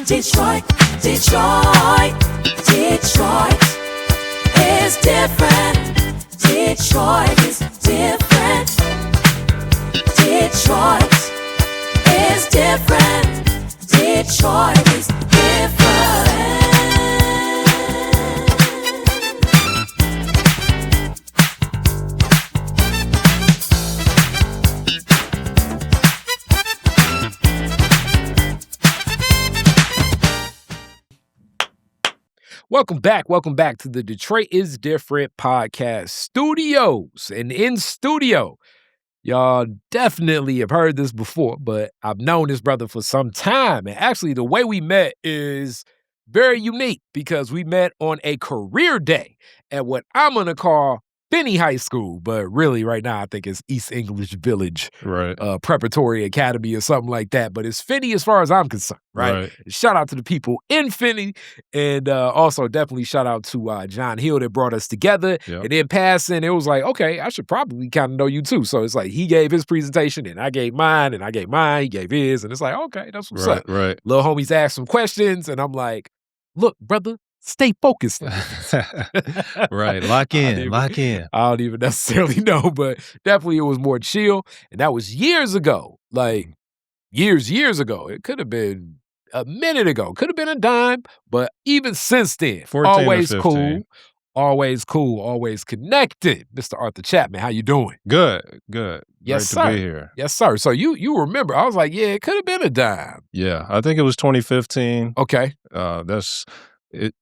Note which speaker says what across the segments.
Speaker 1: Detroit, Detroit, Detroit is different. Detroit is different. Detroit is different. Detroit is different.
Speaker 2: Welcome back to the Detroit is Different podcast studios. And in studio, y'all definitely have heard this before, but I've known this brother for some time. And actually, the way we met is very unique because we met on a career day at what I'm going to call Finney High School, but really right now I think it's East English Village Preparatory Academy or something like that. But it's Finney as far as I'm concerned, right? Shout out to the people in Finney, and also definitely shout out to John Hill that brought us together. Yep. And then passing, it was like, okay, I should probably kind of know you too. So it's like he gave his presentation, and I gave mine, and I gave mine, he gave his, and it's like, okay, that's what's up.
Speaker 3: Right.
Speaker 2: Little homies asked some questions, and I'm like, look, brother, stay focused.
Speaker 3: Right. Lock in.
Speaker 2: I don't even necessarily know, but definitely it was more chill. And that was years ago. Like years ago. It could have been a minute ago. Could have been a dime. But even since then, always cool. Always cool. Always connected. Mr. Arthur Chapman, how you doing?
Speaker 3: Good.
Speaker 2: Yes,
Speaker 3: Great
Speaker 2: sir.
Speaker 3: to be here.
Speaker 2: Yes, sir. So you remember, I was like, yeah, it could have been a dime.
Speaker 3: Yeah. I think it was 2015.
Speaker 2: Okay.
Speaker 3: That's it.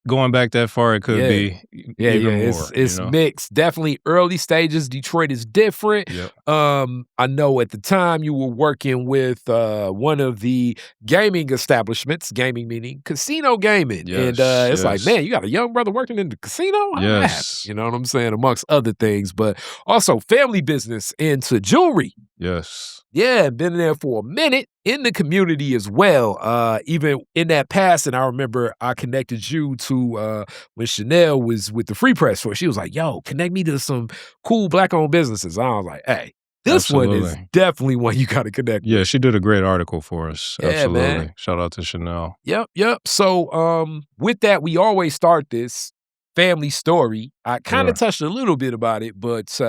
Speaker 3: Going back that far, it could be even more.
Speaker 2: It's mixed. Definitely early stages. Detroit is different.
Speaker 3: Yep.
Speaker 2: I know at the time you were working with one of the gaming establishments, gaming meaning casino gaming.
Speaker 3: Yes,
Speaker 2: and it's like, man, you got a young brother working in the casino?
Speaker 3: Yes.
Speaker 2: You know what I'm saying? Amongst other things, but also family business into jewelry.
Speaker 3: Yes.
Speaker 2: Yeah, been there for a minute in the community as well. Even in that past, and I remember I connected you to when Chanel was with the Free Press Store. She was like, yo, connect me to some cool Black-owned businesses. I was like, hey, this one is definitely one you got to connect with.
Speaker 3: Yeah, she did a great article for us.
Speaker 2: Yeah,
Speaker 3: absolutely.
Speaker 2: Man.
Speaker 3: Shout out to Chanel.
Speaker 2: Yep. So with that, we always start this family story. I kind of touched a little bit about it, but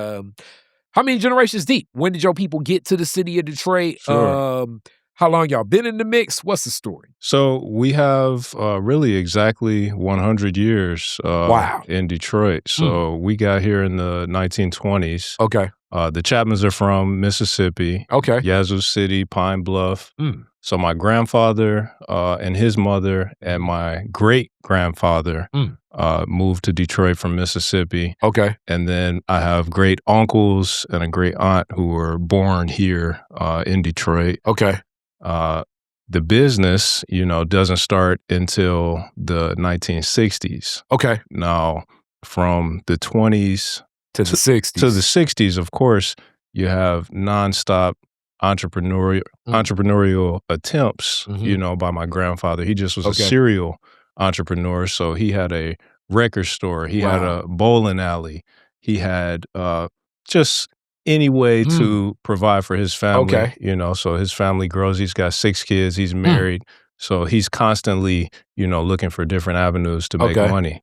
Speaker 2: how many generations deep? When did your people get to the city of Detroit?
Speaker 3: Sure.
Speaker 2: How long y'all been in the mix? What's the story?
Speaker 3: So we have really exactly 100 years in Detroit. So we got here in the 1920s.
Speaker 2: Okay.
Speaker 3: The Chapmans are from Mississippi.
Speaker 2: Okay.
Speaker 3: Yazoo City, Pine Bluff. So my grandfather and his mother and my great-grandfather moved to Detroit from Mississippi.
Speaker 2: Okay.
Speaker 3: And then I have great uncles and a great aunt who were born here in Detroit.
Speaker 2: Okay.
Speaker 3: The business, doesn't start until the 1960s.
Speaker 2: Okay.
Speaker 3: Now, from the 20s
Speaker 2: to the 60s.
Speaker 3: To the 60s, of course, you have nonstop entrepreneurial attempts, by my grandfather. He just was a serial entrepreneur. So he had a record store. He had a bowling alley. He had just any way to provide for his family.
Speaker 2: Okay.
Speaker 3: So his family grows. He's got 6 kids. He's married. So he's constantly, looking for different avenues to make money.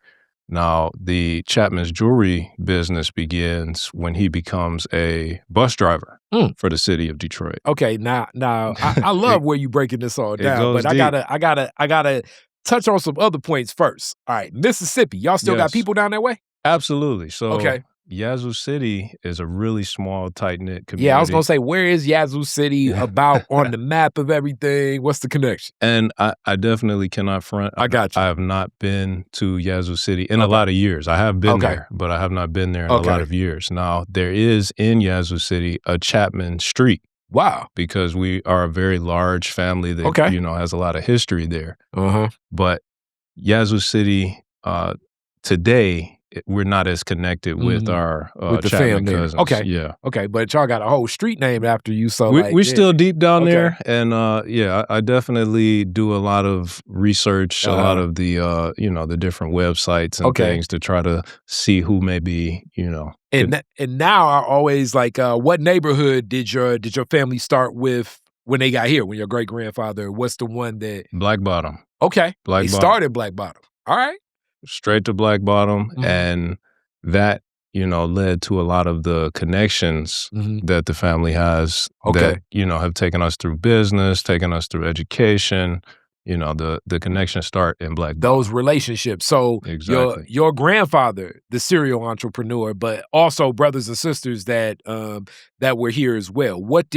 Speaker 3: Now, the Chapman's jewelry business begins when he becomes a bus driver for the city of Detroit.
Speaker 2: Okay, now I love where you breaking this all down, but I gotta touch on some other points first. All right, Mississippi, y'all still got people down that way?
Speaker 3: Absolutely. So Yazoo City is a really small, tight-knit community.
Speaker 2: Yeah, I was going to say, where is Yazoo City about on the map of everything? What's the connection?
Speaker 3: And I definitely cannot front.
Speaker 2: I got you.
Speaker 3: I have not been to Yazoo City in a lot of years. I have been there, but I have not been there in a lot of years. Now, there is in Yazoo City a Chapman Street.
Speaker 2: Wow.
Speaker 3: Because we are a very large family that, has a lot of history there. But Yazoo City today, we're not as connected with our
Speaker 2: with the
Speaker 3: Chapman
Speaker 2: family.
Speaker 3: cousins.
Speaker 2: Okay.
Speaker 3: Yeah.
Speaker 2: Okay, but y'all got a whole street named after you, so
Speaker 3: we're still deep down there, and I definitely do a lot of research, a lot of the the different websites and things to try to see who may be,
Speaker 2: And now I always like, what neighborhood did your family start with when they got here, when your great-grandfather, what's the one that
Speaker 3: Black Bottom.
Speaker 2: Okay.
Speaker 3: Black
Speaker 2: They
Speaker 3: Bottom.
Speaker 2: started Black Bottom. All right.
Speaker 3: Straight to Black Bottom.
Speaker 2: Mhm.
Speaker 3: And that, led to a lot of the connections that the family has that, have taken us through business, taken us through education. The connections start in Black Bottom.
Speaker 2: Those relationships. So
Speaker 3: Exactly.
Speaker 2: your grandfather, the serial entrepreneur, but also brothers and sisters that were here as well. What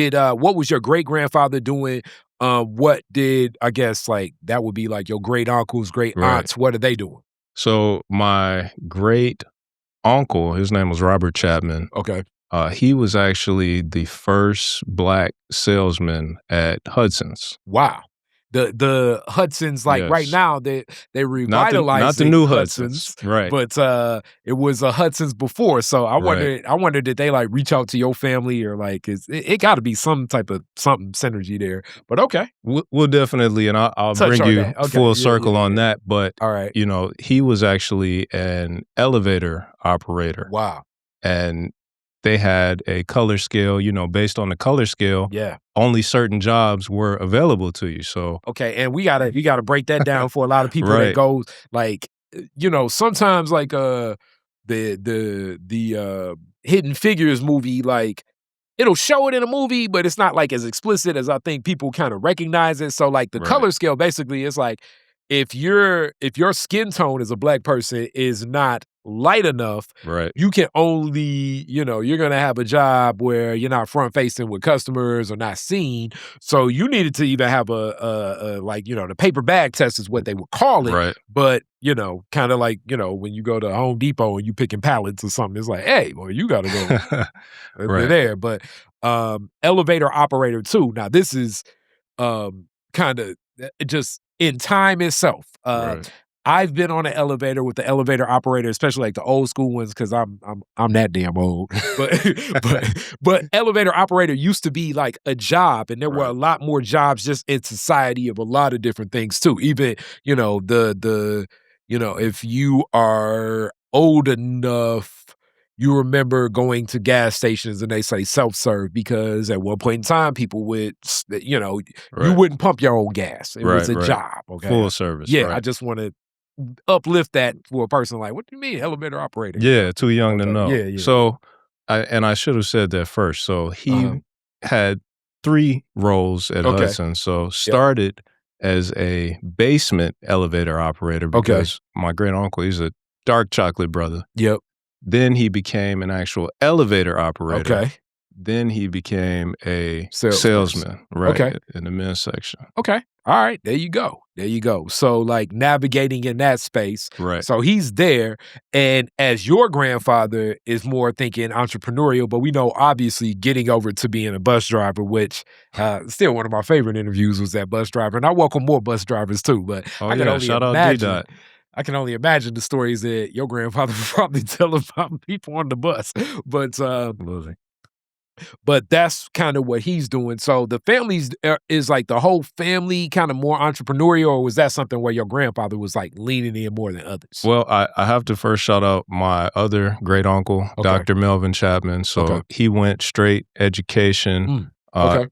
Speaker 2: was your great-grandfather doing? What did, I guess, like, that would be like your great uncles, great aunts, what are they doing?
Speaker 3: So my great uncle, his name was Robert Chapman.
Speaker 2: Okay.
Speaker 3: He was actually the first Black salesman at Hudson's.
Speaker 2: Wow. The Hudson's, like, right now, they revitalized
Speaker 3: not the new Hudson's, right?
Speaker 2: But it was a Hudson's before. So I wonder, did they like reach out to your family, or like it got to be some type of something synergy there? But okay,
Speaker 3: we'll definitely, and I'll
Speaker 2: touch
Speaker 3: bring
Speaker 2: on
Speaker 3: you
Speaker 2: that. Okay.
Speaker 3: full circle on that. But
Speaker 2: all right,
Speaker 3: he was actually an elevator operator.
Speaker 2: Wow.
Speaker 3: And they had a color scale, based on the color scale, only certain jobs were available to you. So
Speaker 2: okay, and we gotta break that down for a lot of people that goes like, sometimes like the Hidden Figures movie, like it'll show it in a movie, but it's not like as explicit as I think people kind of recognize it. So like the color scale basically is like if your skin tone as a Black person is not light enough, you can only, you're going to have a job where you're not front facing with customers or not seen. So you needed to either have a the paper bag test is what they would call it. But, kind of like, when you go to Home Depot and you picking pallets or something, it's like, hey, well, you got to go there. But elevator operator too. Now this is kind of just in time itself. I've been on an elevator with the elevator operator, especially like the old school ones, because I'm that damn old. But elevator operator used to be like a job, and there were a lot more jobs just in society of a lot of different things too. Even if you are old enough, you remember going to gas stations and they say self-serve, because at one point in time, people would, you wouldn't pump your own gas. It was a job. Okay.
Speaker 3: Full service.
Speaker 2: Yeah. I just want to uplift that for a person like, what do you mean elevator operator?
Speaker 3: Yeah. Too young to know.
Speaker 2: Yeah.
Speaker 3: So, I should have said that first. So he had 3 roles at Hudson. So started as a basement elevator operator because my great uncle, he's a dark chocolate brother.
Speaker 2: Yep.
Speaker 3: Then he became an actual elevator operator.
Speaker 2: Okay.
Speaker 3: Then he became a salesman, in the men's section.
Speaker 2: Okay. All right. There you go. So like navigating in that space. So he's there. And as your grandfather is more thinking entrepreneurial, but we know obviously getting over to being a bus driver, which still one of my favorite interviews was that bus driver. And I welcome more bus drivers too, but I can only imagine. I can only imagine the stories that your grandfather would probably tell about people on the bus. But that's kind of what he's doing. So the family's is like the whole family kind of more entrepreneurial, or was that something where your grandfather was like leaning in more than others?
Speaker 3: Well, I have to first shout out my other great uncle, Dr. Melvin Chapman. So he went straight education.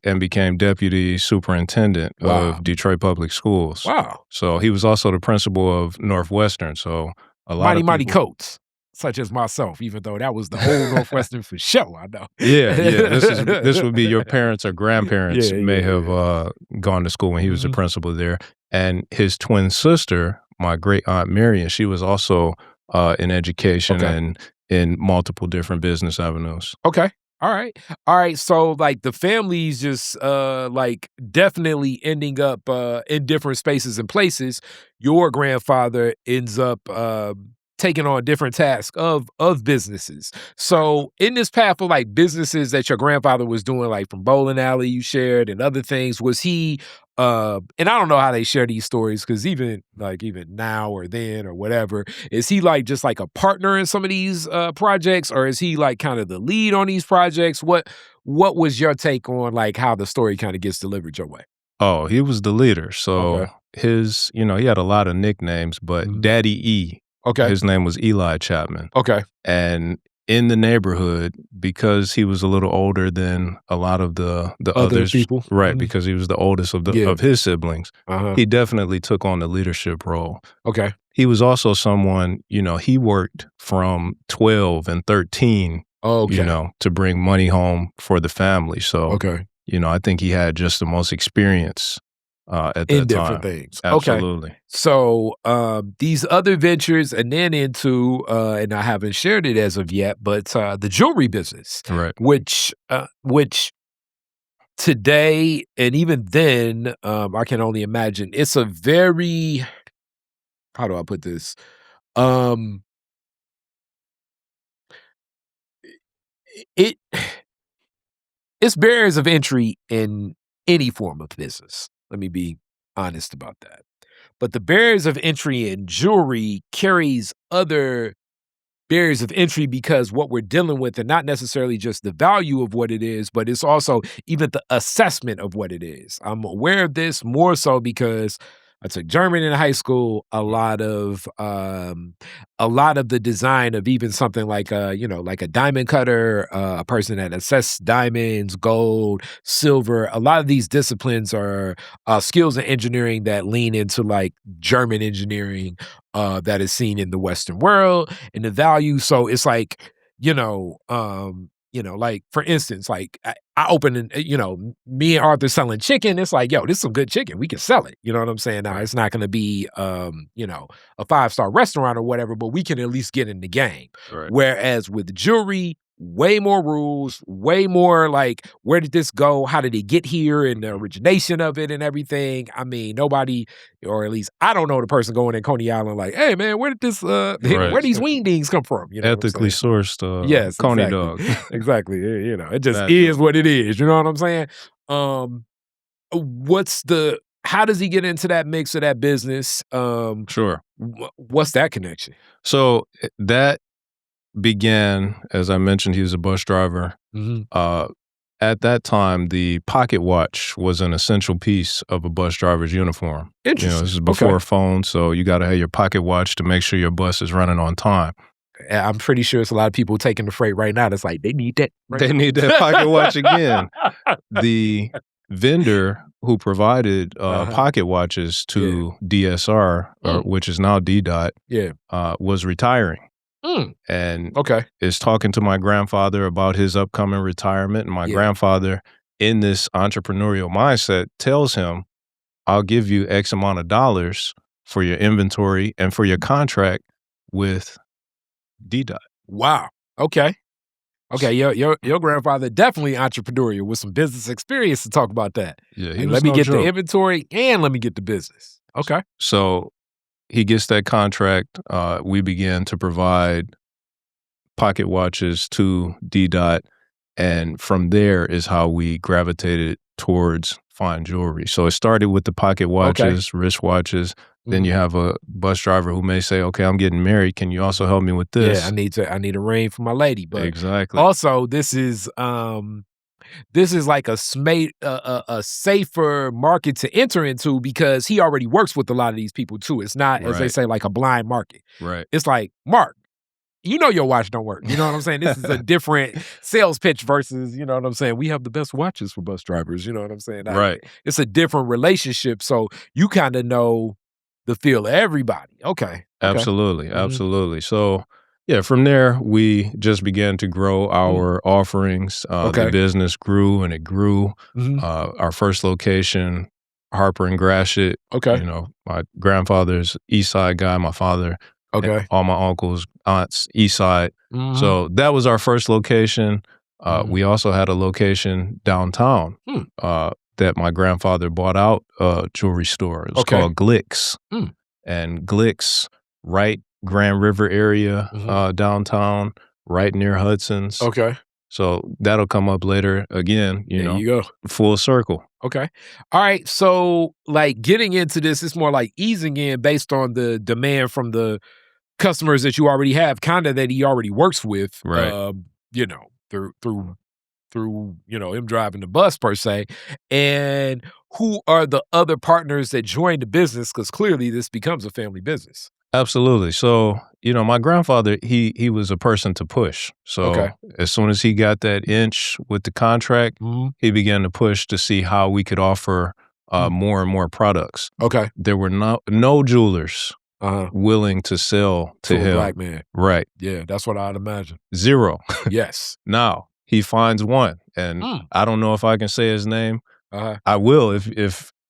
Speaker 3: And became deputy superintendent of Detroit Public Schools. Wow. So he was also the principal of Northwestern. So a lot of
Speaker 2: mighty coats, such as myself, even though that was the whole Northwestern for sure, I know.
Speaker 3: Yeah. This would be your parents or grandparents may have gone to school when he was the principal there. And his twin sister, my great aunt Marion, she was also in education and in multiple different business avenues.
Speaker 2: Okay. All right. So like the family's just like definitely ending up in different spaces and places. Your grandfather ends up taking on different tasks of businesses. So in this path of like businesses that your grandfather was doing, like from bowling alley you shared and other things, was he and I don't know how they share these stories, because even now or then or whatever, is he like just like a partner in some of these projects, or is he like kind of the lead on these projects? What was your take on like how the story kind of gets delivered your way?
Speaker 3: Oh, he was the leader. So his, he had a lot of nicknames, but Daddy E. His name was Eli Chapman.
Speaker 2: Okay.
Speaker 3: And in the neighborhood, because he was a little older than a lot of the
Speaker 2: Other
Speaker 3: others,
Speaker 2: people?
Speaker 3: right?
Speaker 2: Mhm.
Speaker 3: Because he was the oldest of
Speaker 2: Yeah.
Speaker 3: his siblings.
Speaker 2: Uh-huh.
Speaker 3: He definitely took on the leadership role.
Speaker 2: Okay.
Speaker 3: He was also someone, he worked from 12 and 13,
Speaker 2: Okay.
Speaker 3: to bring money home for the family. So,
Speaker 2: Okay.
Speaker 3: I think he had just the most experience at
Speaker 2: In
Speaker 3: that
Speaker 2: different
Speaker 3: time.
Speaker 2: things. Okay.
Speaker 3: Absolutely.
Speaker 2: So these other ventures, and then into and I haven't shared it as of yet, but the jewelry business,
Speaker 3: Right.
Speaker 2: which today and even then, I can only imagine it's a very, how do I put this? Um, it it's barriers of entry in any form of business. Let me be honest about that. But the barriers of entry in jewelry carries other barriers of entry because what we're dealing with, and not necessarily just the value of what it is, but it's also even the assessment of what it is. I'm aware of this more so because I took German in high school. A lot of the design of even something like like a diamond cutter, a person that assesses diamonds, gold, silver. A lot of these disciplines are skills in engineering that lean into like German engineering that is seen in the Western world and the value. So it's like, like for instance, like I open and me and Arthur selling chicken. It's like, yo, this is some good chicken. We can sell it. You know what I'm saying? Now it's not going to be, a 5-star restaurant or whatever, but we can at least get in the game.
Speaker 3: Right.
Speaker 2: Whereas with jewelry, way more rules, way more like, where did this go? How did it get here? And the origination of it and everything. I mean, nobody, or at least I don't know the person going in Coney Island like, hey man, where did this where these wingdings come from? You know what I'm
Speaker 3: Ethically
Speaker 2: saying?
Speaker 3: sourced
Speaker 2: Yes,
Speaker 3: Coney
Speaker 2: exactly.
Speaker 3: dog.
Speaker 2: Exactly. It just
Speaker 3: Naturally.
Speaker 2: is what it is. You know what I'm saying? Um, how does he get into that mix of that business?
Speaker 3: Sure.
Speaker 2: What's that connection?
Speaker 3: So that began, as I mentioned, he was a bus driver.
Speaker 2: Mhm.
Speaker 3: At that time, the pocket watch was an essential piece of a bus driver's uniform.
Speaker 2: Interesting.
Speaker 3: This is before
Speaker 2: Okay.
Speaker 3: a phone, so you got to have your pocket watch to make sure your bus is running on time.
Speaker 2: I'm pretty sure it's a lot of people taking the freight right now that's like, they need that. Right
Speaker 3: They
Speaker 2: now.
Speaker 3: need that pocket watch again. The vendor who provided pocket watches to DSR, which is now DDOT, was retiring. And
Speaker 2: Okay.
Speaker 3: is talking to my grandfather about his upcoming retirement. And my grandfather, in this entrepreneurial mindset, tells him, I'll give you X amount of dollars for your inventory and for your contract with DDOT.
Speaker 2: Wow. Okay. Okay. Your grandfather definitely entrepreneurial with some business experience to talk about that.
Speaker 3: Yeah,
Speaker 2: Like, let me get the inventory and let me get the business. Okay.
Speaker 3: So he gets that contract. We began to provide pocket watches to DDOT, and from there is how we gravitated towards fine jewelry. So it started with the pocket watches, wristwatches. Then you have a bus driver who may say, "Okay, I'm getting married. Can you also help me with this?"
Speaker 2: Yeah, I need a ring for my lady. But
Speaker 3: Exactly.
Speaker 2: also, this is like a safer market to enter into because he already works with a lot of these people too. It's not, as they say, like a blind market.
Speaker 3: Right.
Speaker 2: It's like, Mark, your watch don't work. You know what I'm saying? This is a different sales pitch versus, you know what I'm saying? We have the best watches for bus drivers. You know what I'm saying?
Speaker 3: Right.
Speaker 2: It's a different relationship. So you kind of know the feel of everybody. Okay.
Speaker 3: Absolutely. Absolutely. So yeah, from there, we just began to grow our offerings. The business grew and it grew. Our first location, Harper and Gratiot.
Speaker 2: Okay.
Speaker 3: My grandfather's East Side guy, my father, all my uncles, aunts, East Side. So that was our first location. We also had a location downtown that my grandfather bought out a jewelry store. It was called Glick's. And Glick's, right Grand River area, downtown, right near Hudson's.
Speaker 2: Okay.
Speaker 3: So that'll come up later again,
Speaker 2: There you go.
Speaker 3: full circle.
Speaker 2: Okay. All right. So like getting into this, it's more like easing in based on the demand from the customers that you already have, kind of that he already works with,
Speaker 3: Right.
Speaker 2: through him driving the bus per se. And who are the other partners that join the business? Because clearly this becomes a family business.
Speaker 3: Absolutely. So, my grandfather, he was a person to push. So
Speaker 2: Okay.
Speaker 3: as soon as he got that inch with the contract, he began to push to see how we could offer more and more products.
Speaker 2: Okay.
Speaker 3: There were no jewelers willing to sell to
Speaker 2: To a
Speaker 3: him.
Speaker 2: black man.
Speaker 3: Right.
Speaker 2: Yeah, that's what I'd imagine.
Speaker 3: Zero.
Speaker 2: Yes.
Speaker 3: Now he finds one, and I don't know if I can say his name. I will if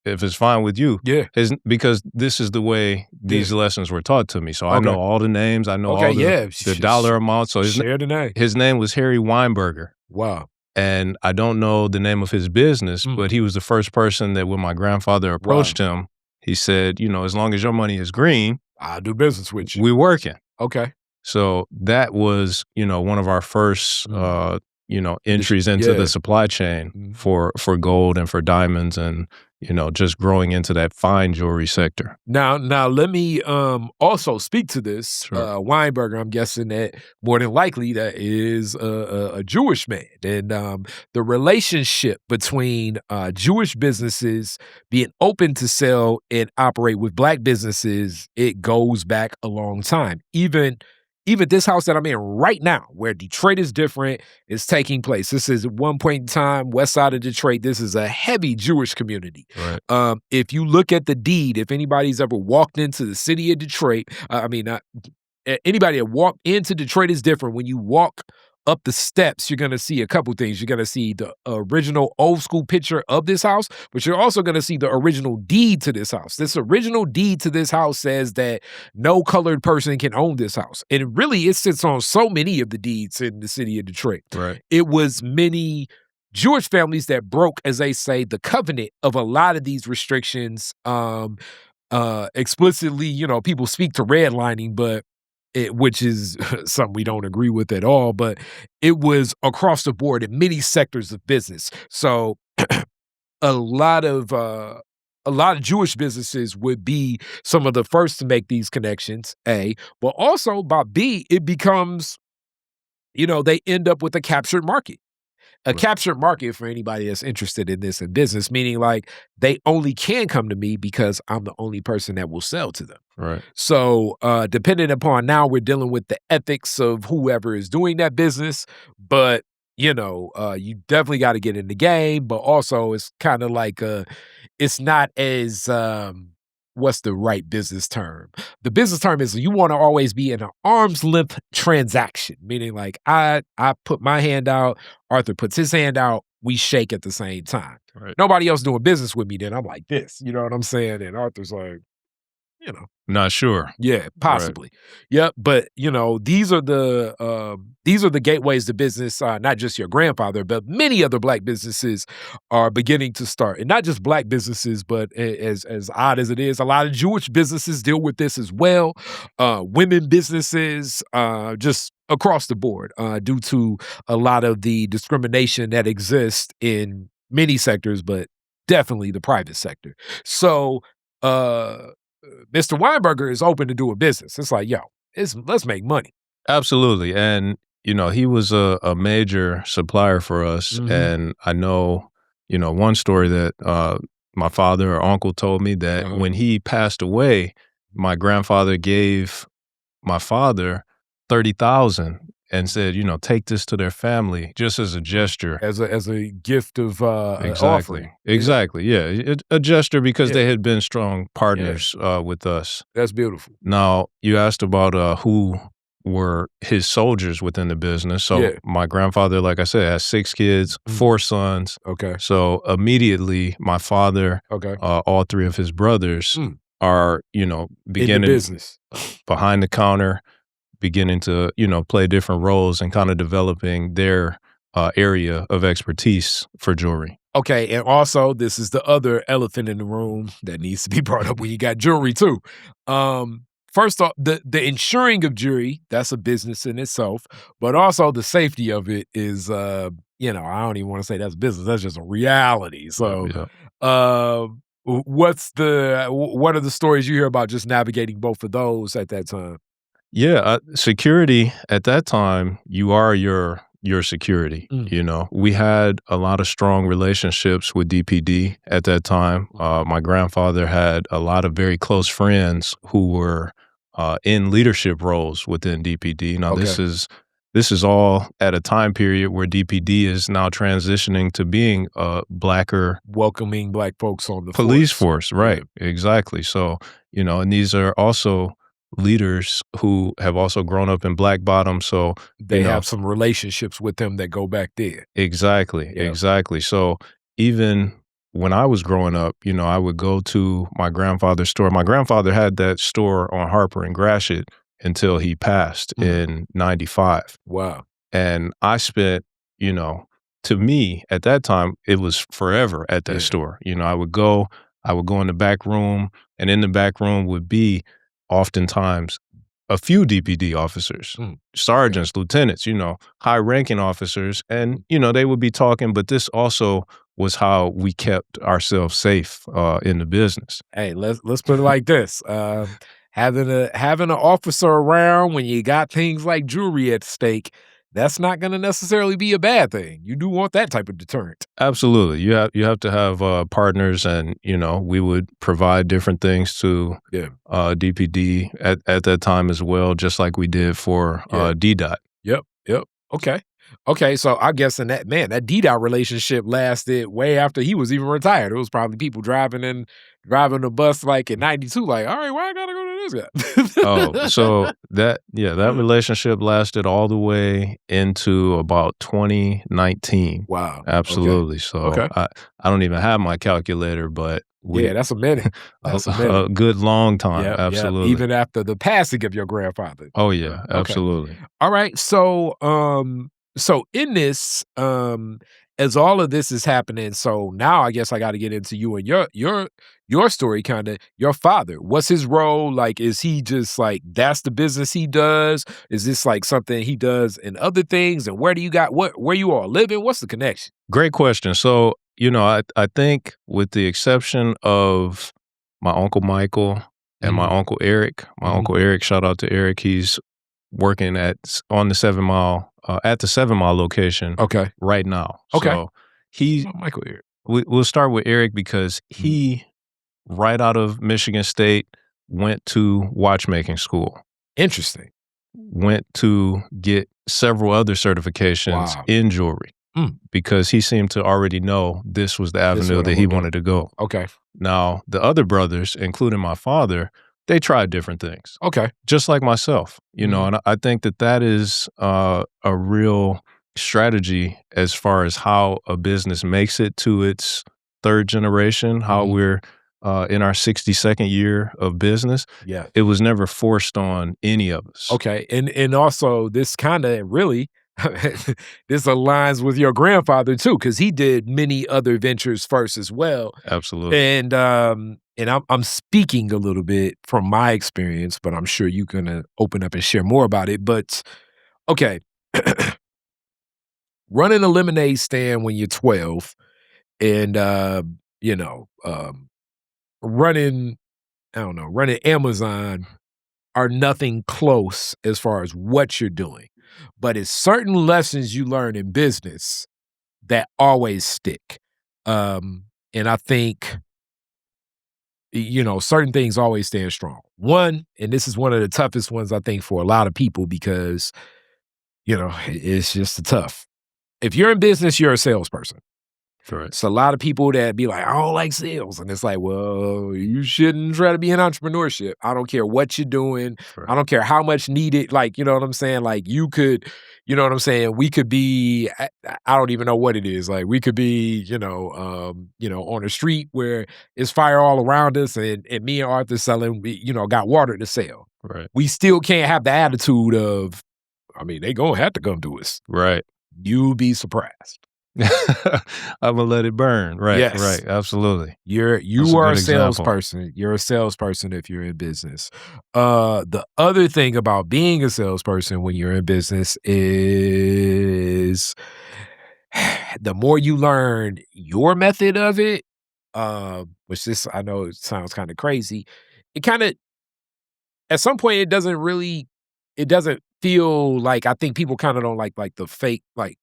Speaker 3: it's fine with you.
Speaker 2: Yeah.
Speaker 3: Because this is the way these lessons were taught to me. So I know all the names. I know all the dollar amounts. So
Speaker 2: Share the name.
Speaker 3: his name was Harry Weinberger.
Speaker 2: Wow.
Speaker 3: And I don't know the name of his business, but he was the first person that when my grandfather approached him, he said, as long as your money is green,
Speaker 2: I'll do business with you.
Speaker 3: we're working.
Speaker 2: Okay.
Speaker 3: So that was, one of our first, entries into the supply chain for gold and for diamonds and, just growing into that fine jewelry sector.
Speaker 2: Now let me also speak to this.
Speaker 3: Sure.
Speaker 2: Weinberger, I'm guessing that more than likely that is a Jewish man. And the relationship between Jewish businesses being open to sell and operate with black businesses, it goes back a long time. Even this house that I'm in right now, where Detroit is different, is taking place. This is at one point in time, west side of Detroit. This is a heavy Jewish community.
Speaker 3: Right.
Speaker 2: If you look at the deed, if anybody's ever walked into the city of Detroit, anybody that walked into Detroit is different. When you walk up the steps, you're going to see a couple things. You're going to see the original old school picture of this house, but you're also going to see the original deed to this house. This original deed to this house says that no colored person can own this house. And really, it sits on so many of the deeds in the city of Detroit.
Speaker 3: Right.
Speaker 2: It was many Jewish families that broke, as they say, the covenant of a lot of these restrictions. Explicitly, people speak to redlining, but which is something we don't agree with at all, but it was across the board in many sectors of business. So a lot of Jewish businesses would be some of the first to make these connections, A, but also by B, it becomes, they end up with a captured market. A captured market for anybody that's interested in this in business, meaning like they only can come to me because I'm the only person that will sell to them.
Speaker 3: Right.
Speaker 2: So depending upon now, we're dealing with the ethics of whoever is doing that business, but you definitely got to get in the game, but also it's kind of like it's not as what's the right business term? The business term is you want to always be in an arm's length transaction, meaning like I put my hand out, Arthur puts his hand out, we shake at the same time.
Speaker 3: Right.
Speaker 2: Nobody else doing business with me, then I'm like this, you know what I'm saying? And Arthur's like,
Speaker 3: Not sure.
Speaker 2: Yeah, possibly. Right. Yep. But these are the gateways to business. Not just your grandfather, but many other black businesses are beginning to start, and not just black businesses, but as odd as it is, a lot of Jewish businesses deal with this as well. Women businesses, just across the board, due to a lot of the discrimination that exists in many sectors, but definitely the private sector. So, Mr. Weinberger is open to doing business. It's like, let's make money.
Speaker 3: Absolutely. And, he was a major supplier for us. And I know, one story that my father or uncle told me that when he passed away, my grandfather gave my father $30,000 and said, take this to their family just as a gesture.
Speaker 2: As a gift of
Speaker 3: exactly.
Speaker 2: offering.
Speaker 3: Exactly. Yeah. A gesture because they had been strong partners with us.
Speaker 2: That's beautiful.
Speaker 3: Now, you asked about who were his soldiers within the business. So my grandfather, like I said, has 6 kids, 4 sons.
Speaker 2: Okay.
Speaker 3: So immediately my father, all 3 of his brothers are, beginning
Speaker 2: in the business
Speaker 3: behind the counter, beginning to, play different roles and kind of developing their area of expertise for jewelry.
Speaker 2: Okay, and also this is the other elephant in the room that needs to be brought up when you got jewelry too. First off, the insuring of jewelry, that's a business in itself, but also the safety of it is, I don't even want to say that's business, that's just a reality. So, what are the stories you hear about just navigating both of those at that time?
Speaker 3: Yeah, security at that time, you are your security. We had a lot of strong relationships with DPD at that time. My grandfather had a lot of very close friends who were in leadership roles within DPD. Now,
Speaker 2: Okay.
Speaker 3: this is all at a time period where DPD is now transitioning to being a blacker
Speaker 2: Welcoming black folks on the
Speaker 3: police force. Right,
Speaker 2: Yeah.
Speaker 3: exactly. So, and these are also leaders who have also grown up in black bottom. So
Speaker 2: They have some relationships with them that go back there.
Speaker 3: Exactly,
Speaker 2: Yeah.
Speaker 3: exactly. So even when I was growing up, I would go to my grandfather's store. My grandfather had that store on Harper and Gratiot until he passed in 95.
Speaker 2: Wow.
Speaker 3: And I spent, to me at that time, it was forever at that store. I would go in the back room, and in the back room would be oftentimes a few DPD officers, sergeants, lieutenants, high-ranking officers, and, they would be talking, but this also was how we kept ourselves safe in the business.
Speaker 2: Hey, let's put it like this. Having an officer around when you got things like jewelry at stake, that's not going to necessarily be a bad thing. You do want that type of deterrent.
Speaker 3: Absolutely. You have to have partners, and we would provide different things to DPD at that time as well, just like we did for DDoT.
Speaker 2: Yep. Okay. So I guess that DDoT relationship lasted way after he was even retired. It was probably people driving the bus like in 92, like, all right, why I gotta go to this guy?
Speaker 3: Oh, so that relationship lasted all the way into about 2019.
Speaker 2: Wow.
Speaker 3: Absolutely.
Speaker 2: Okay.
Speaker 3: So
Speaker 2: Okay.
Speaker 3: I don't even have my calculator, but
Speaker 2: That's a minute. That's a minute.
Speaker 3: a good long time.
Speaker 2: Yep,
Speaker 3: Absolutely.
Speaker 2: even after the passing of your grandfather.
Speaker 3: Oh yeah,
Speaker 2: Okay.
Speaker 3: absolutely.
Speaker 2: All right. So in this, as all of this is happening, so now I guess I got to get into you and your story, kind of your father. What's his role? Like, is he just like, that's the business he does? Is this like something he does in other things? And where you all living? What's the connection?
Speaker 3: Great question. So, I think with the exception of my Uncle Michael and my Uncle Eric, Uncle Eric, shout out to Eric, he's working on the 7 Mile, at the 7 Mile location right now.
Speaker 2: Okay.
Speaker 3: So
Speaker 2: Michael Eric.
Speaker 3: we'll start with Eric because he, right out of Michigan State, went to watchmaking school.
Speaker 2: Interesting.
Speaker 3: Went to get several other certifications in jewelry because he seemed to already know this was the avenue that he wanted to go.
Speaker 2: Okay.
Speaker 3: Now, the other brothers, including my father, they tried different things.
Speaker 2: Okay.
Speaker 3: Just like myself, and I think that is a real strategy as far as how a business makes it to its third generation, how we're in our 62nd year of business.
Speaker 2: Yeah.
Speaker 3: It was never forced on any of us.
Speaker 2: Okay. And also this kind of really this aligns with your grandfather too, because he did many other ventures first as well.
Speaker 3: Absolutely.
Speaker 2: And I'm speaking a little bit from my experience, but I'm sure you're gonna open up and share more about it. But okay. Running a lemonade stand when you're 12 and running Amazon are nothing close as far as what you're doing. But it's certain lessons you learn in business that always stick. And I think, certain things always stand strong. One, and this is one of the toughest ones, I think, for a lot of people because, it's just tough. If you're in business, you're a salesperson.
Speaker 3: Correct.
Speaker 2: It's a lot of people that be like, I don't like sales. And it's like, well, you shouldn't try to be in entrepreneurship. I don't care what you're doing.
Speaker 3: Correct.
Speaker 2: I don't care how much needed. Like, you know what I'm saying? Like you could, you know what I'm saying? We could be, I don't even know what it is. Like we could be, on a street where it's fire all around us and me and Arthur selling, got water to sell.
Speaker 3: Right.
Speaker 2: We still can't have the attitude of, they gonna have to come to us.
Speaker 3: Right.
Speaker 2: You'll be surprised.
Speaker 3: I'm gonna let it burn. Right.
Speaker 2: Yes.
Speaker 3: Right. Absolutely.
Speaker 2: You are a salesperson. You're a salesperson if you're in business. The other thing about being a salesperson when you're in business is the more you learn your method of it, which this I know it sounds kind of crazy. It kind of at some point it doesn't feel like I think people kind of don't like the fake like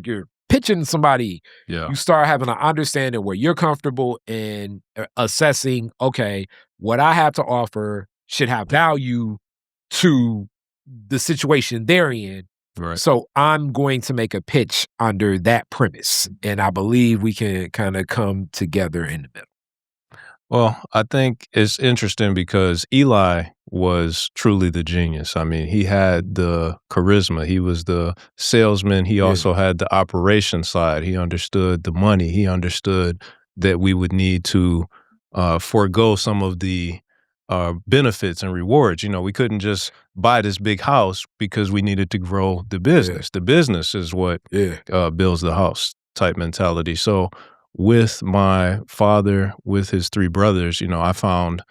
Speaker 2: you're pitching somebody.
Speaker 3: Yeah.
Speaker 2: You start having an understanding where you're comfortable in assessing, okay, what I have to offer should have value to the situation they're in.
Speaker 3: Right.
Speaker 2: So I'm going to make a pitch under that premise. And I believe we can kind of come together in the middle.
Speaker 3: Well, I think it's interesting because Eli was truly the genius. I mean, he had the charisma. He was the salesman. He also had the operation side. He understood the money. He understood that we would need to forego some of the benefits and rewards. You know, we couldn't just buy this big house because we needed to grow the business. The business is what builds the house type mentality. So with my father, with his three brothers, you know, I found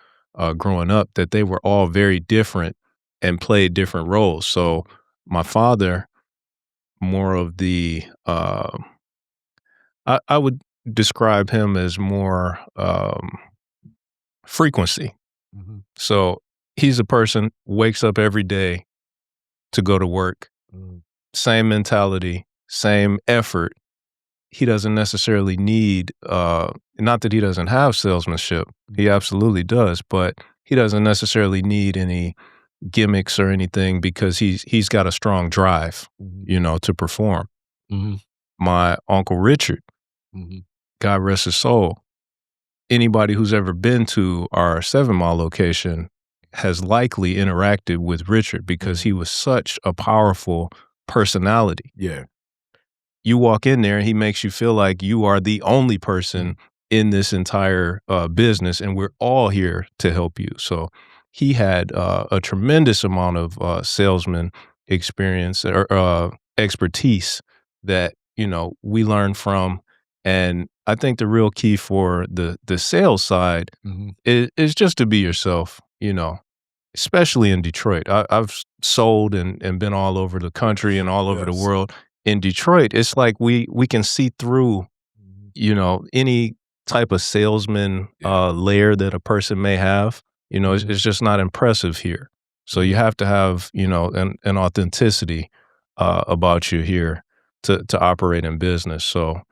Speaker 3: growing up that they were all very different and played different roles. So my father, more of the, I would describe him as more frequency. So he's a person, wakes up every day to go to work, same mentality, same effort. He doesn't necessarily need, not that he doesn't have salesmanship, he absolutely does, but he doesn't necessarily need any gimmicks or anything because he's got a strong drive, you know, to perform. My Uncle Richard, God rest his soul, anybody who's ever been to our 7 Mile location has likely interacted with Richard because he was such a powerful personality. You walk in there and he makes you feel like you are the only person in this entire business and we're all here to help you. So he had a tremendous amount of salesman experience or expertise that, you know, we learned from. And I think the real key for the sales side is just to be yourself, you know, especially in Detroit. I've sold and been all over the country and all over the world. In Detroit, it's like we can see through, you know, any type of salesman layer that a person may have. You know, it's just not impressive here. So you have to have, you know, an authenticity about you here to operate in business. So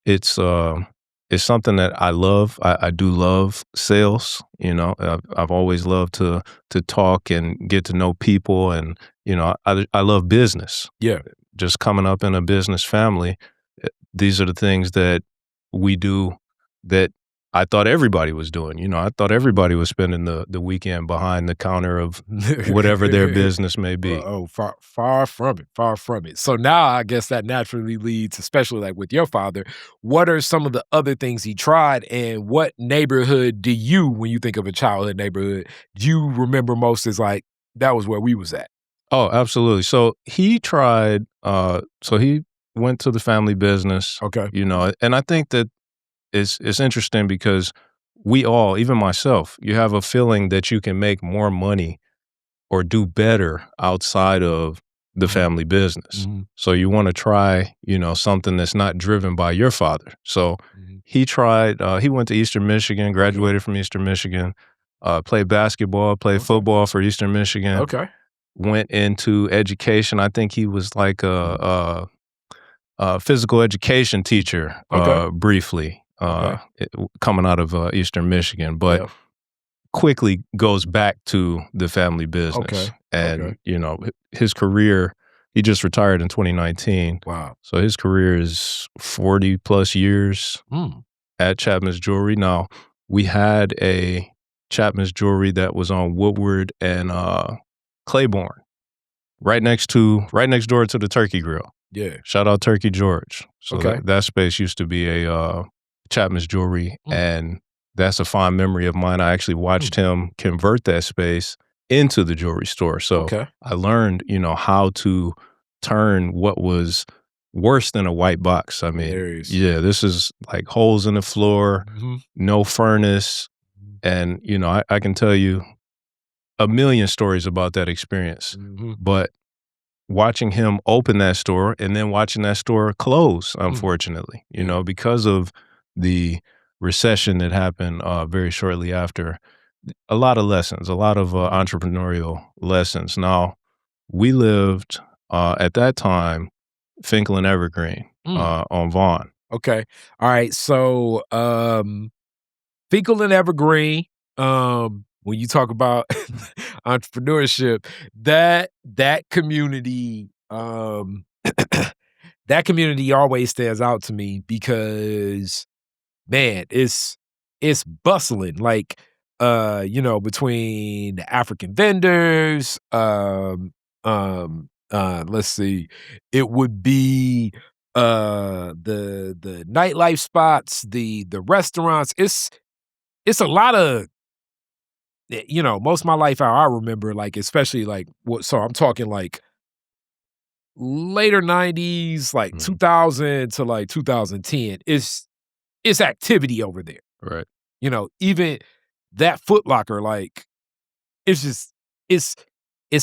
Speaker 3: it's something that I love. I do love sales. You know, I've always loved to talk and get to know people, and you know, I love business. Just coming up in a business family, these are the things that we do that I thought everybody was doing. You know, I thought everybody was spending the weekend behind the counter of whatever their business may be.
Speaker 2: Far from it, far from it. So now I guess that naturally leads, especially like with your father, what are some of the other things he tried, and what neighborhood do you, when you think of a childhood neighborhood, do you remember most as like, that was where we was at?
Speaker 3: Oh, absolutely. So he tried, so he went to the family business, you know, and I think that it's interesting because we all, even myself, you have a feeling that you can make more money or do better outside of the family business. So you want to try, you know, something that's not driven by your father. So he tried, he went to Eastern Michigan, graduated from Eastern Michigan, played basketball, played football for Eastern Michigan. Went into education. I think he was like a physical education teacher briefly, coming out of Eastern Michigan, but quickly goes back to the family business. And, you know, his career, he just retired in 2019. So his career is 40 plus years at Chapman's Jewelry. Now, we had a Chapman's Jewelry that was on Woodward and Claiborne, right next door to the Turkey Grill. Shout out Turkey George. So that space used to be a Chapman's Jewelry, and that's a fond memory of mine. I actually watched him convert that space into the jewelry store. So I learned, you know, how to turn what was worse than a white box. I mean, this is like holes in the floor, no furnace, and you know, I can tell you a million stories about that experience, but watching him open that store and then watching that store close, unfortunately, you know, because of the recession that happened very shortly after, a lot of lessons, a lot of entrepreneurial lessons. Now, we lived at that time, Finkel and Evergreen on Vaughn.
Speaker 2: All right. So Finkel and Evergreen, when you talk about entrepreneurship, that community, that community always stands out to me because, man, it's bustling. Like, between the African vendors, let's see, it would be the nightlife spots, the restaurants. It's a lot of, most of my life how I remember, like, especially like so I'm talking like later 90s, like 2000 to like 2010. It's activity over there.
Speaker 3: Right.
Speaker 2: Even that Foot Locker, like, it's just it's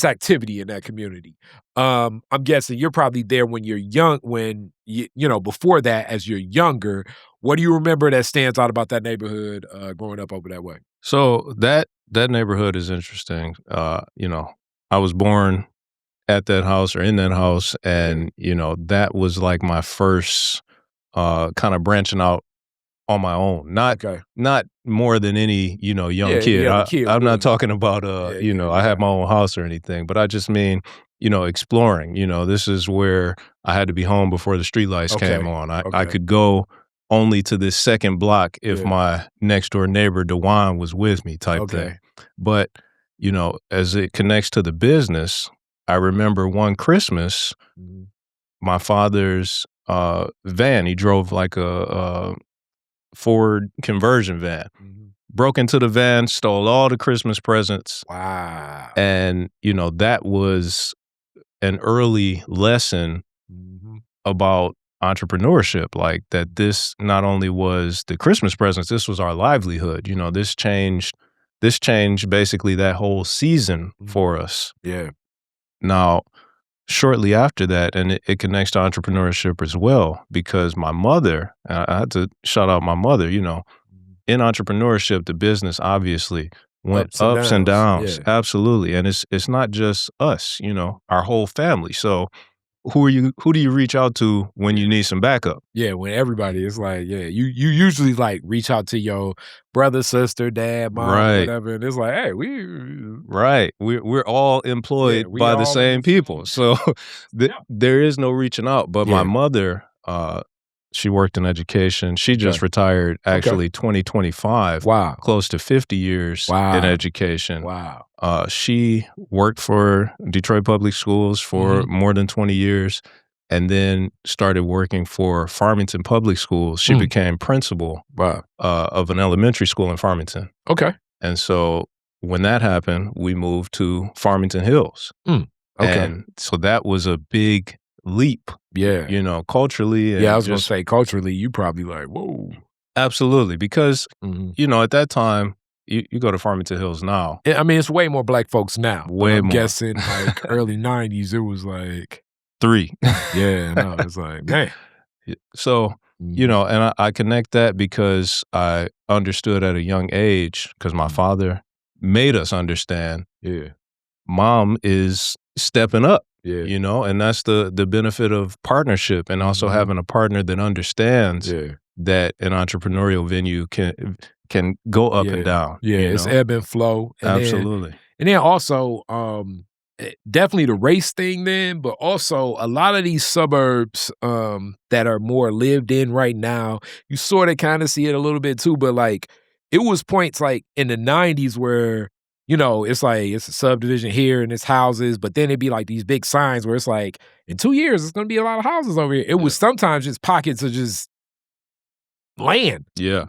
Speaker 2: activity in that community. I'm guessing you're probably there when you're young, when before that, as you're younger. What do you remember that stands out about that neighborhood growing up over that way?
Speaker 3: So that neighborhood is interesting. I was born at that house or in that house, and that was like my first kind of branching out on my own. Not more than any young kid. I'm not talking about I had my own house or anything, but I just mean exploring. This is where I had to be home before the streetlights came on. I could go only to this second block if my next door neighbor DeJuan was with me, type thing. But as it connects to the business, I remember one Christmas, my father's van. He drove like a Ford conversion van. Broke into the van, stole all the Christmas presents.
Speaker 2: Wow.
Speaker 3: And, that was an early lesson about entrepreneurship, like that this not only was the Christmas presents, this was our livelihood. This changed basically that whole season for us.
Speaker 2: Yeah.
Speaker 3: Now, shortly after that, and it connects to entrepreneurship as well, because my mother, I had to shout out my mother, in entrepreneurship, the business obviously went ups and downs.
Speaker 2: Yeah.
Speaker 3: Absolutely. And it's not just us, our whole family. So who do you reach out to when you need some backup?
Speaker 2: Yeah, when everybody is like, you usually like reach out to your brother, sister, dad, mom, whatever, and it's like, hey,
Speaker 3: we're all employed by the same people, so there is no reaching out. But my mother, she worked in education. She just retired, actually, 2025.
Speaker 2: Wow,
Speaker 3: close to 50 years in education.
Speaker 2: Wow.
Speaker 3: She worked for Detroit Public Schools for more than 20 years, and then started working for Farmington Public Schools. She became principal of an elementary school in Farmington.
Speaker 2: Okay.
Speaker 3: And so when that happened, we moved to Farmington Hills.
Speaker 2: Okay.
Speaker 3: And so that was a big leap.
Speaker 2: Yeah.
Speaker 3: Culturally. And
Speaker 2: I was going to say, culturally, you probably like, whoa.
Speaker 3: Absolutely. Because, at that time, you go to Farmington Hills now.
Speaker 2: I mean, it's way more black folks now.
Speaker 3: Way
Speaker 2: I'm
Speaker 3: more.
Speaker 2: guessing like early 90s, it was like
Speaker 3: 3.
Speaker 2: Yeah, no, it's like, man.
Speaker 3: So, and I connect that because I understood at a young age, because my father made us understand, mom is stepping up, and that's the benefit of partnership, and also having a partner that understands that an entrepreneurial venue can go up and down.
Speaker 2: Yeah, it's ebb and flow. And
Speaker 3: absolutely.
Speaker 2: Then also, definitely the race thing then, but also a lot of these suburbs that are more lived in right now, you sort of kind of see it a little bit too, but like it was points like in the 90s where, it's like it's a subdivision here and it's houses, but then it'd be like these big signs where it's like, in 2 years, it's going to be a lot of houses over here. It was sometimes just pockets of just land.
Speaker 3: Yeah.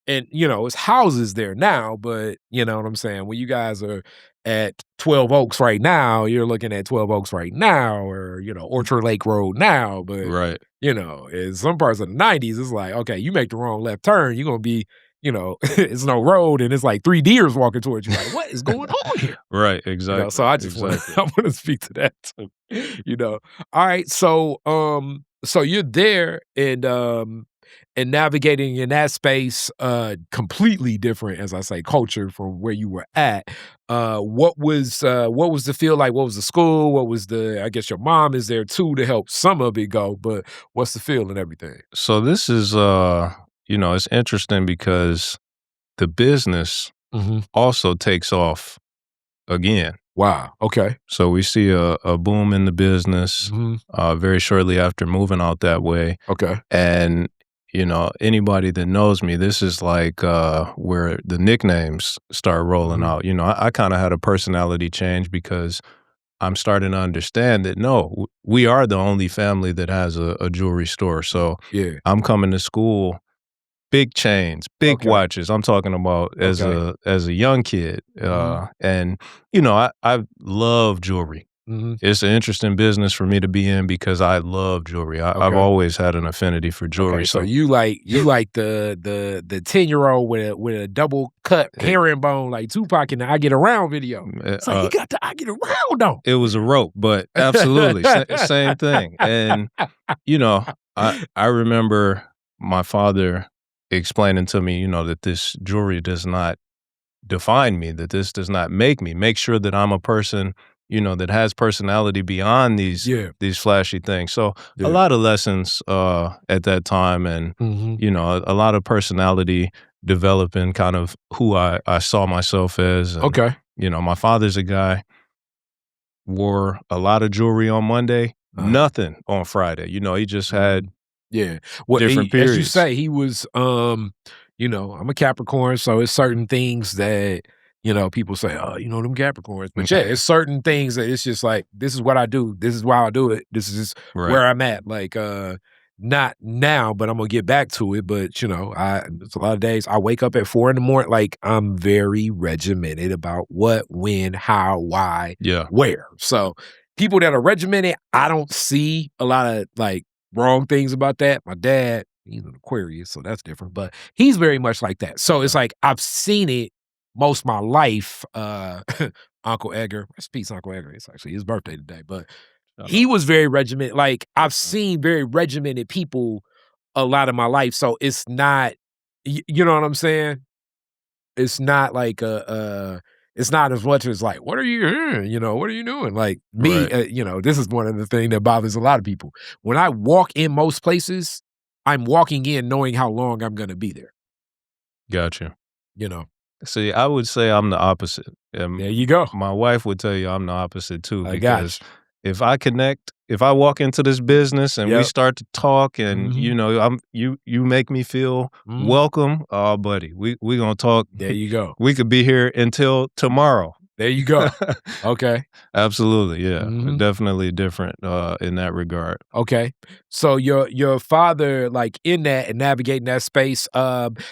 Speaker 2: And, it's houses there now, but you know what I'm saying? When you guys are at 12 Oaks right now, you're looking at 12 Oaks right now, or, Orchard Lake Road now. But, in some parts of the 90s, it's like, okay, you make the wrong left turn, you're going to be, it's no road, and it's like 3 deers walking towards you. Like, what is going on here?
Speaker 3: Right, exactly.
Speaker 2: So I just I want to speak to that too. All right, so you're there and navigating in that space, completely different, as I say, culture from where you were at. What was the feel like? What was the school? What was I guess your mom is there too to help some of it go, but what's the feel and everything?
Speaker 3: So this is, it's interesting because the business also takes off again.
Speaker 2: Wow. Okay.
Speaker 3: So we see a boom in the business very shortly after moving out that way.
Speaker 2: Okay.
Speaker 3: And, anybody that knows me, this is like where the nicknames start rolling out. I kind of had a personality change because I'm starting to understand that, no, we are the only family that has a jewelry store. So
Speaker 2: Yeah.
Speaker 3: I'm coming to school, big chains, big watches. I'm talking about as a young kid. And, I love jewelry. It's an interesting business for me to be in because I love jewelry. I've always had an affinity for jewelry.
Speaker 2: Okay, so you like the 10-year-old with a double cut herringbone like Tupac in the I Get Around video. It's like he got the I Get Around on.
Speaker 3: It was a rope, but absolutely same thing. And I remember my father explaining to me, that this jewelry does not define me, that this does not make me. Make sure that I'm a person, that has personality beyond these flashy things. So a lot of lessons at that time, and a lot of personality developing, kind of who I saw myself as. And, my father's a guy, wore a lot of jewelry on Monday, nothing on Friday. He just had different periods.
Speaker 2: As you say, he was I'm a Capricorn, so it's certain things that people say, oh, them Capricorns. But it's certain things that it's just like, this is what I do. This is why I do it. This is where I'm at. Like, not now, but I'm gonna get back to it. But it's a lot of days I wake up at 4 a.m. Like, I'm very regimented about what, when, how, why, where. So people that are regimented, I don't see a lot of like wrong things about that. My dad, he's an Aquarius, so that's different. But he's very much like that. So it's like I've seen it most of my life. Uncle Edgar, rest in peace, Uncle Edgar. It's actually his birthday today, but he was very regimented. Like, I've seen very regimented people a lot of my life. So it's not, you know what I'm saying? It's not like it's not as much as like, what are you doing? What are you doing? Like me, this is one of the things that bothers a lot of people. When I walk in most places, I'm walking in knowing how long I'm going to be there.
Speaker 3: Gotcha. See, I would say I'm the opposite.
Speaker 2: There you go.
Speaker 3: My wife would tell you I'm the opposite too, because if I walk into this business and we start to talk and you make me feel welcome, oh buddy, we gonna talk.
Speaker 2: There you go.
Speaker 3: We could be here until tomorrow.
Speaker 2: There you go. Okay.
Speaker 3: Absolutely, yeah. Definitely different in that regard.
Speaker 2: Okay. So your father, like, in that and navigating that space,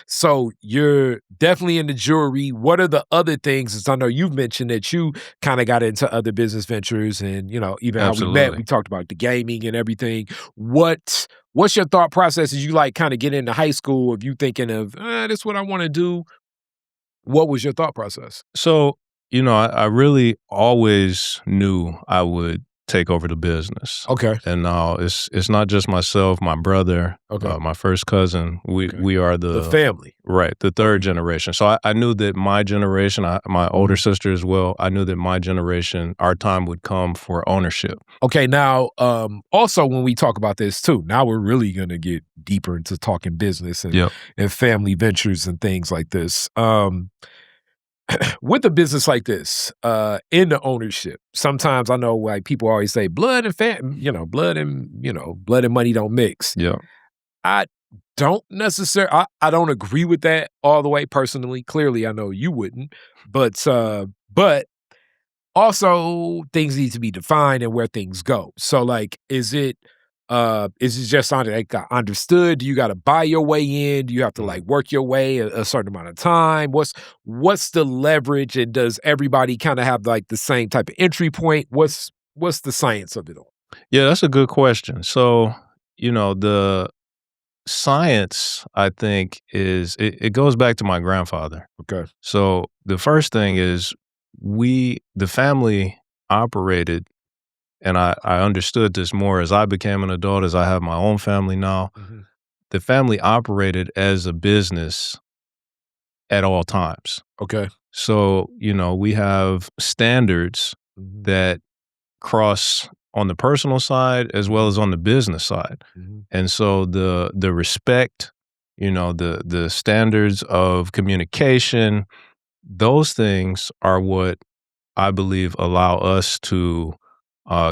Speaker 2: so you're definitely into jewelry. What are the other things? As I know you've mentioned that you kind of got into other business ventures, and even how we met, we talked about the gaming and everything. What's your thought process as you like kind of get into high school, of you thinking of this is what I want to do? What was your thought process?
Speaker 3: So I really always knew I would take over the business.
Speaker 2: Okay.
Speaker 3: And now it's not just myself, my brother, my first cousin. We are the
Speaker 2: family.
Speaker 3: Right, the third generation. So I knew that my generation, my older sister as well, I knew that my generation, our time would come for ownership.
Speaker 2: Okay, now, also when we talk about this too, now we're really going to get deeper into talking business and family ventures and things like this. With a business like this, in the ownership, sometimes I know, like, people always say blood and blood and money don't mix.
Speaker 3: Yeah.
Speaker 2: I don't necessarily, I don't agree with that all the way personally. Clearly, I know you wouldn't, but also things need to be defined and where things go. So, like, is it just on like understood? Do you got to buy your way in? Do you have to like work your way a certain amount of time? What's the leverage? And does everybody kind of have like the same type of entry point? What's the science of it all?
Speaker 3: Yeah, that's a good question. So, the science, I think, is it goes back to my grandfather.
Speaker 2: Okay.
Speaker 3: So the first thing is the family operated, and I understood this more as I became an adult, as I have my own family now. The family operated as a business at all times.
Speaker 2: Okay.
Speaker 3: So, we have standards that cross on the personal side as well as on the business side. And so the respect, the standards of communication, those things are what I believe allow us to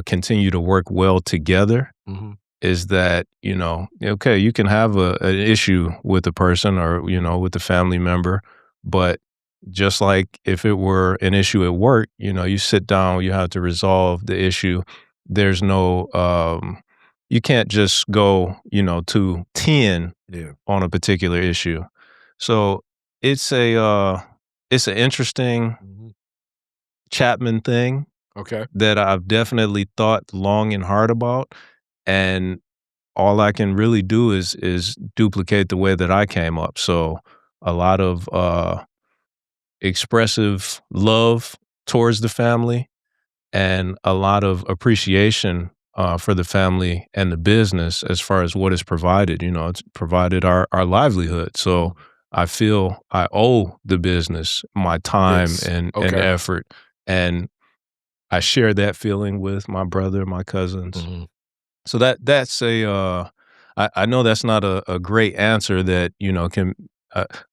Speaker 3: continue to work well together. Is that, okay, you can have an issue with a person or, with a family member, but just like if it were an issue at work, you sit down, you have to resolve the issue. There's no, you can't just go, to 10 on a particular issue. So it's it's an interesting Chapman thing that I've definitely thought long and hard about. And all I can really do is duplicate the way that I came up. So a lot of expressive love towards the family and a lot of appreciation for the family and the business as far as what is provided. It's provided our livelihood. So I feel I owe the business my time and effort. And I share that feeling with my brother, my cousins. So that's I know that's not a great answer that, can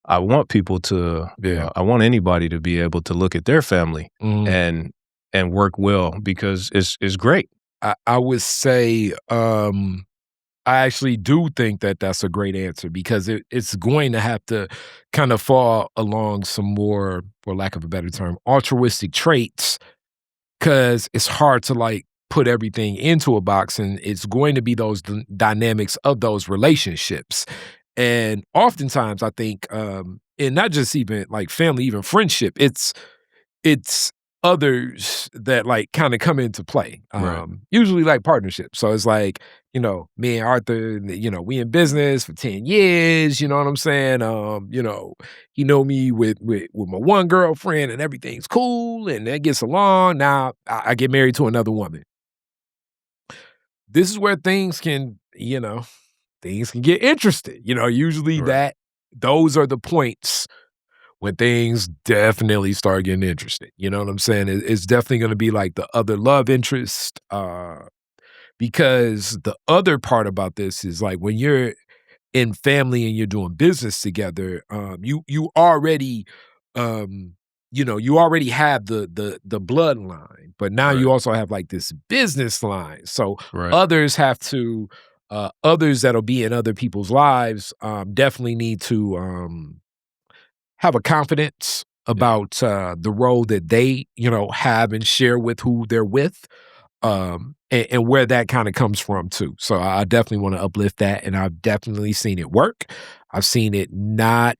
Speaker 3: I want people to I want anybody to be able to look at their family and work well because it's great.
Speaker 2: I would say I actually do think that that's a great answer because it's going to have to kind of fall along some more, for lack of a better term, altruistic traits, because it's hard to like put everything into a box, and it's going to be those dynamics of those relationships. And oftentimes I think, and not just even like family, even friendship, it's others that like kind of come into play. Usually like partnerships. So it's like, me and Arthur, we in business for 10 years, you know what I'm saying? He know me with my one girlfriend and everything's cool and that gets along. Now I get married to another woman. This is where things can, things can get interesting. Usually those are the points when things definitely start getting interesting. You know what I'm saying? It's definitely going to be like the other love interest, because the other part about this is like when you're in family and you're doing business together, you already, you already have the bloodline, but now you also have like this business line. So others have to, others that'll be in other people's lives, definitely need to, have a confidence about the role that they, have and share with who they're with, and where that kind of comes from too. So I definitely want to uplift that, and I've definitely seen it work. I've seen it not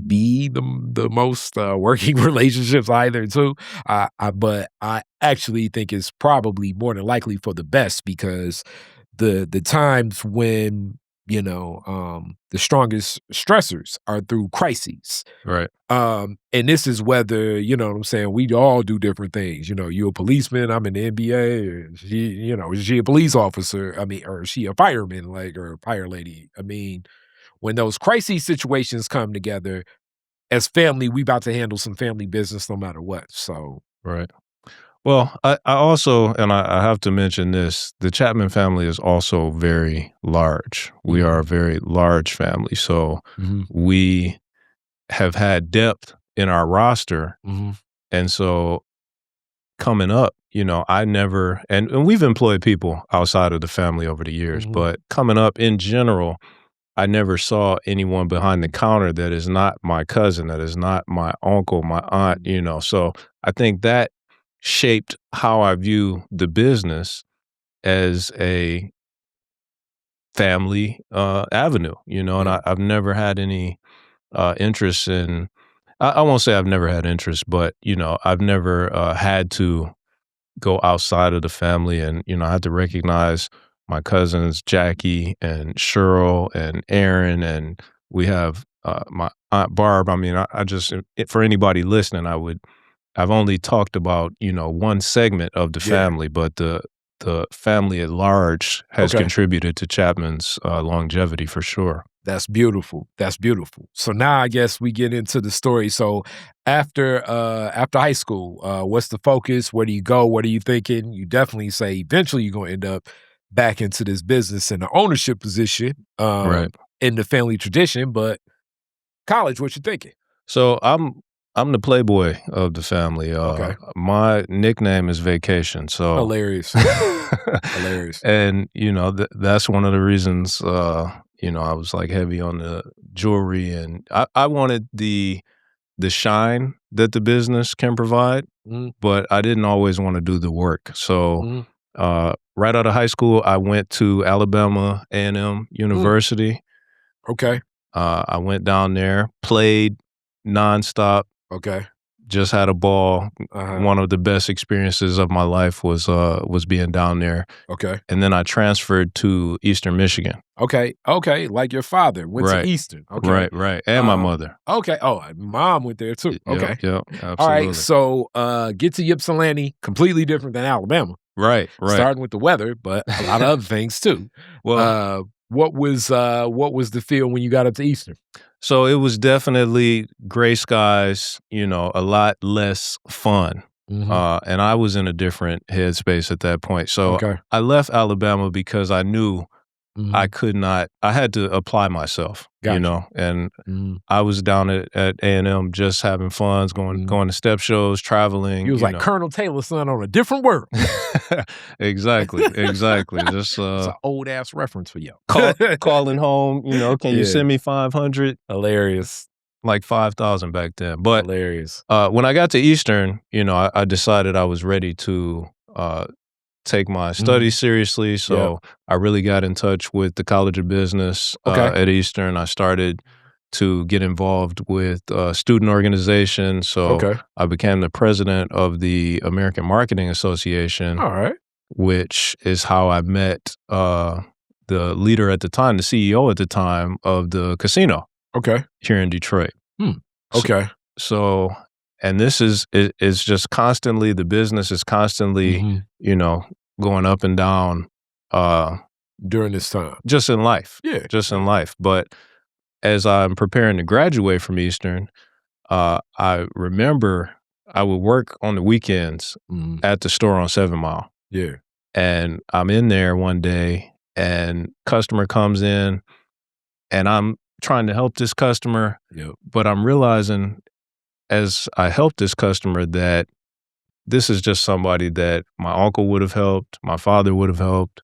Speaker 2: be the most working relationships either too. But I actually think it's probably more than likely for the best because the times when the strongest stressors are through crises. And this is whether, you know what I'm saying, we all do different things. You're a policeman, I'm in the NBA, or is she a police officer? I mean, or is she a fireman, like, or a fire lady? I mean, when those crisis situations come together, as family, we about to handle some family business no matter what. So
Speaker 3: Well, I also, and I have to mention this, the Chapman family is also very large. We are a very large family. So we have had depth in our roster. And so coming up, I never, and we've employed people outside of the family over the years, but coming up in general, I never saw anyone behind the counter that is not my cousin, that is not my uncle, my aunt, So I think that shaped how I view the business as a family avenue, and I've never had any interest in, I won't say I've never had interest, but, I've never had to go outside of the family. And, I had to recognize my cousins, Jackie and Cheryl and Aaron, and we have my Aunt Barb. I mean, I just, for anybody listening, I've only talked about, one segment of the family, but the family at large has contributed to Chapman's longevity for sure.
Speaker 2: That's beautiful. That's beautiful. So now I guess we get into the story. So after high school, what's the focus? Where do you go? What are you thinking? You definitely say eventually you're going to end up back into this business in the ownership position, in the family tradition, but college, what you thinking?
Speaker 3: So I'm I'm the playboy of the family.
Speaker 2: Okay.
Speaker 3: My nickname is Vacation. So
Speaker 2: Hilarious. Hilarious.
Speaker 3: And that's one of the reasons. I was like heavy on the jewelry, and I wanted the shine that the business can provide, but I didn't always want to do the work. So right out of high school, I went to Alabama A&M University.
Speaker 2: Okay.
Speaker 3: I went down there, played nonstop.
Speaker 2: Okay.
Speaker 3: Just had a ball. One of the best experiences of my life was being down there.
Speaker 2: Okay.
Speaker 3: And then I transferred to Eastern Michigan.
Speaker 2: Okay. Like your father went to Eastern. Okay.
Speaker 3: Right. And my mother.
Speaker 2: Okay. Oh, mom went there too. Okay.
Speaker 3: Yep, absolutely.
Speaker 2: All right. So get to Ypsilanti, completely different than Alabama.
Speaker 3: Right.
Speaker 2: Starting with the weather, but a lot of other things too.
Speaker 3: Well,
Speaker 2: what was the feel when you got up to Eastern?
Speaker 3: So it was definitely gray skies, a lot less fun. And I was in a different headspace at that point. So I left Alabama because I knew I could not, I had to apply myself, and I was down at A&M just having fun, going to step shows, traveling.
Speaker 2: He was like Colonel Taylor's son on a different world.
Speaker 3: Exactly. Just
Speaker 2: it's an old ass reference for you.
Speaker 3: Calling home, can you send me 500?
Speaker 2: Hilarious.
Speaker 3: Like 5,000 back then. But
Speaker 2: hilarious.
Speaker 3: When I got to Eastern, I decided I was ready to take my studies seriously. So I really got in touch with the College of Business at Eastern. I started to get involved with student organizations. So I became the president of the American Marketing Association.
Speaker 2: All right. Which
Speaker 3: is how I met the leader at the time, the CEO at the time of the casino. Here in Detroit.
Speaker 2: Okay.
Speaker 3: So and this is just constantly, the business is constantly, going up and down
Speaker 2: during this time.
Speaker 3: Just in life.
Speaker 2: Yeah.
Speaker 3: Just in life. But as I'm preparing to graduate from Eastern, I remember I would work on the weekends at the store on 7 Mile.
Speaker 2: Yeah.
Speaker 3: And I'm in there one day and customer comes in and I'm trying to help this customer, but I'm realizing as I help this customer that this is just somebody that my uncle would have helped, my father would have helped,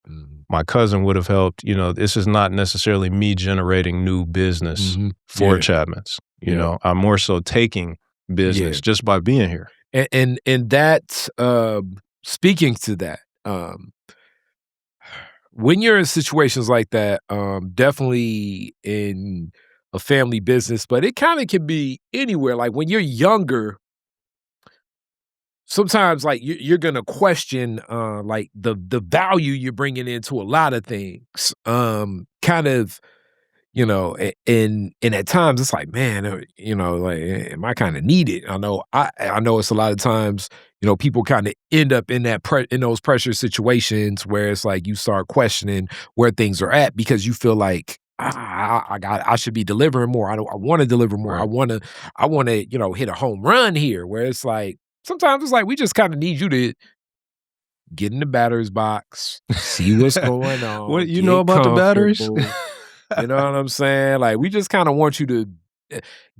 Speaker 3: my cousin would have helped. This is not necessarily me generating new business for Chapman's. I'm more so taking business just by being here.
Speaker 2: And that, speaking to that, when you're in situations like that, definitely in a family business, but it kind of can be anywhere. Like when you're younger, sometimes like you're going to question like the value you're bringing into a lot of things. Kind of, and at times it's like, man, like, am I kind of needed? I know it's a lot of times, people kind of end up in in those pressure situations where it's like you start questioning where things are at because you feel like I should be delivering more. I want to deliver more.
Speaker 3: Right.
Speaker 2: I want to, hit a home run here. Where it's like sometimes it's like we just kind of need you to get in the batter's box, see what's going on.
Speaker 3: What you know about the batteries?
Speaker 2: You know what I'm saying? Like we just kind of want you to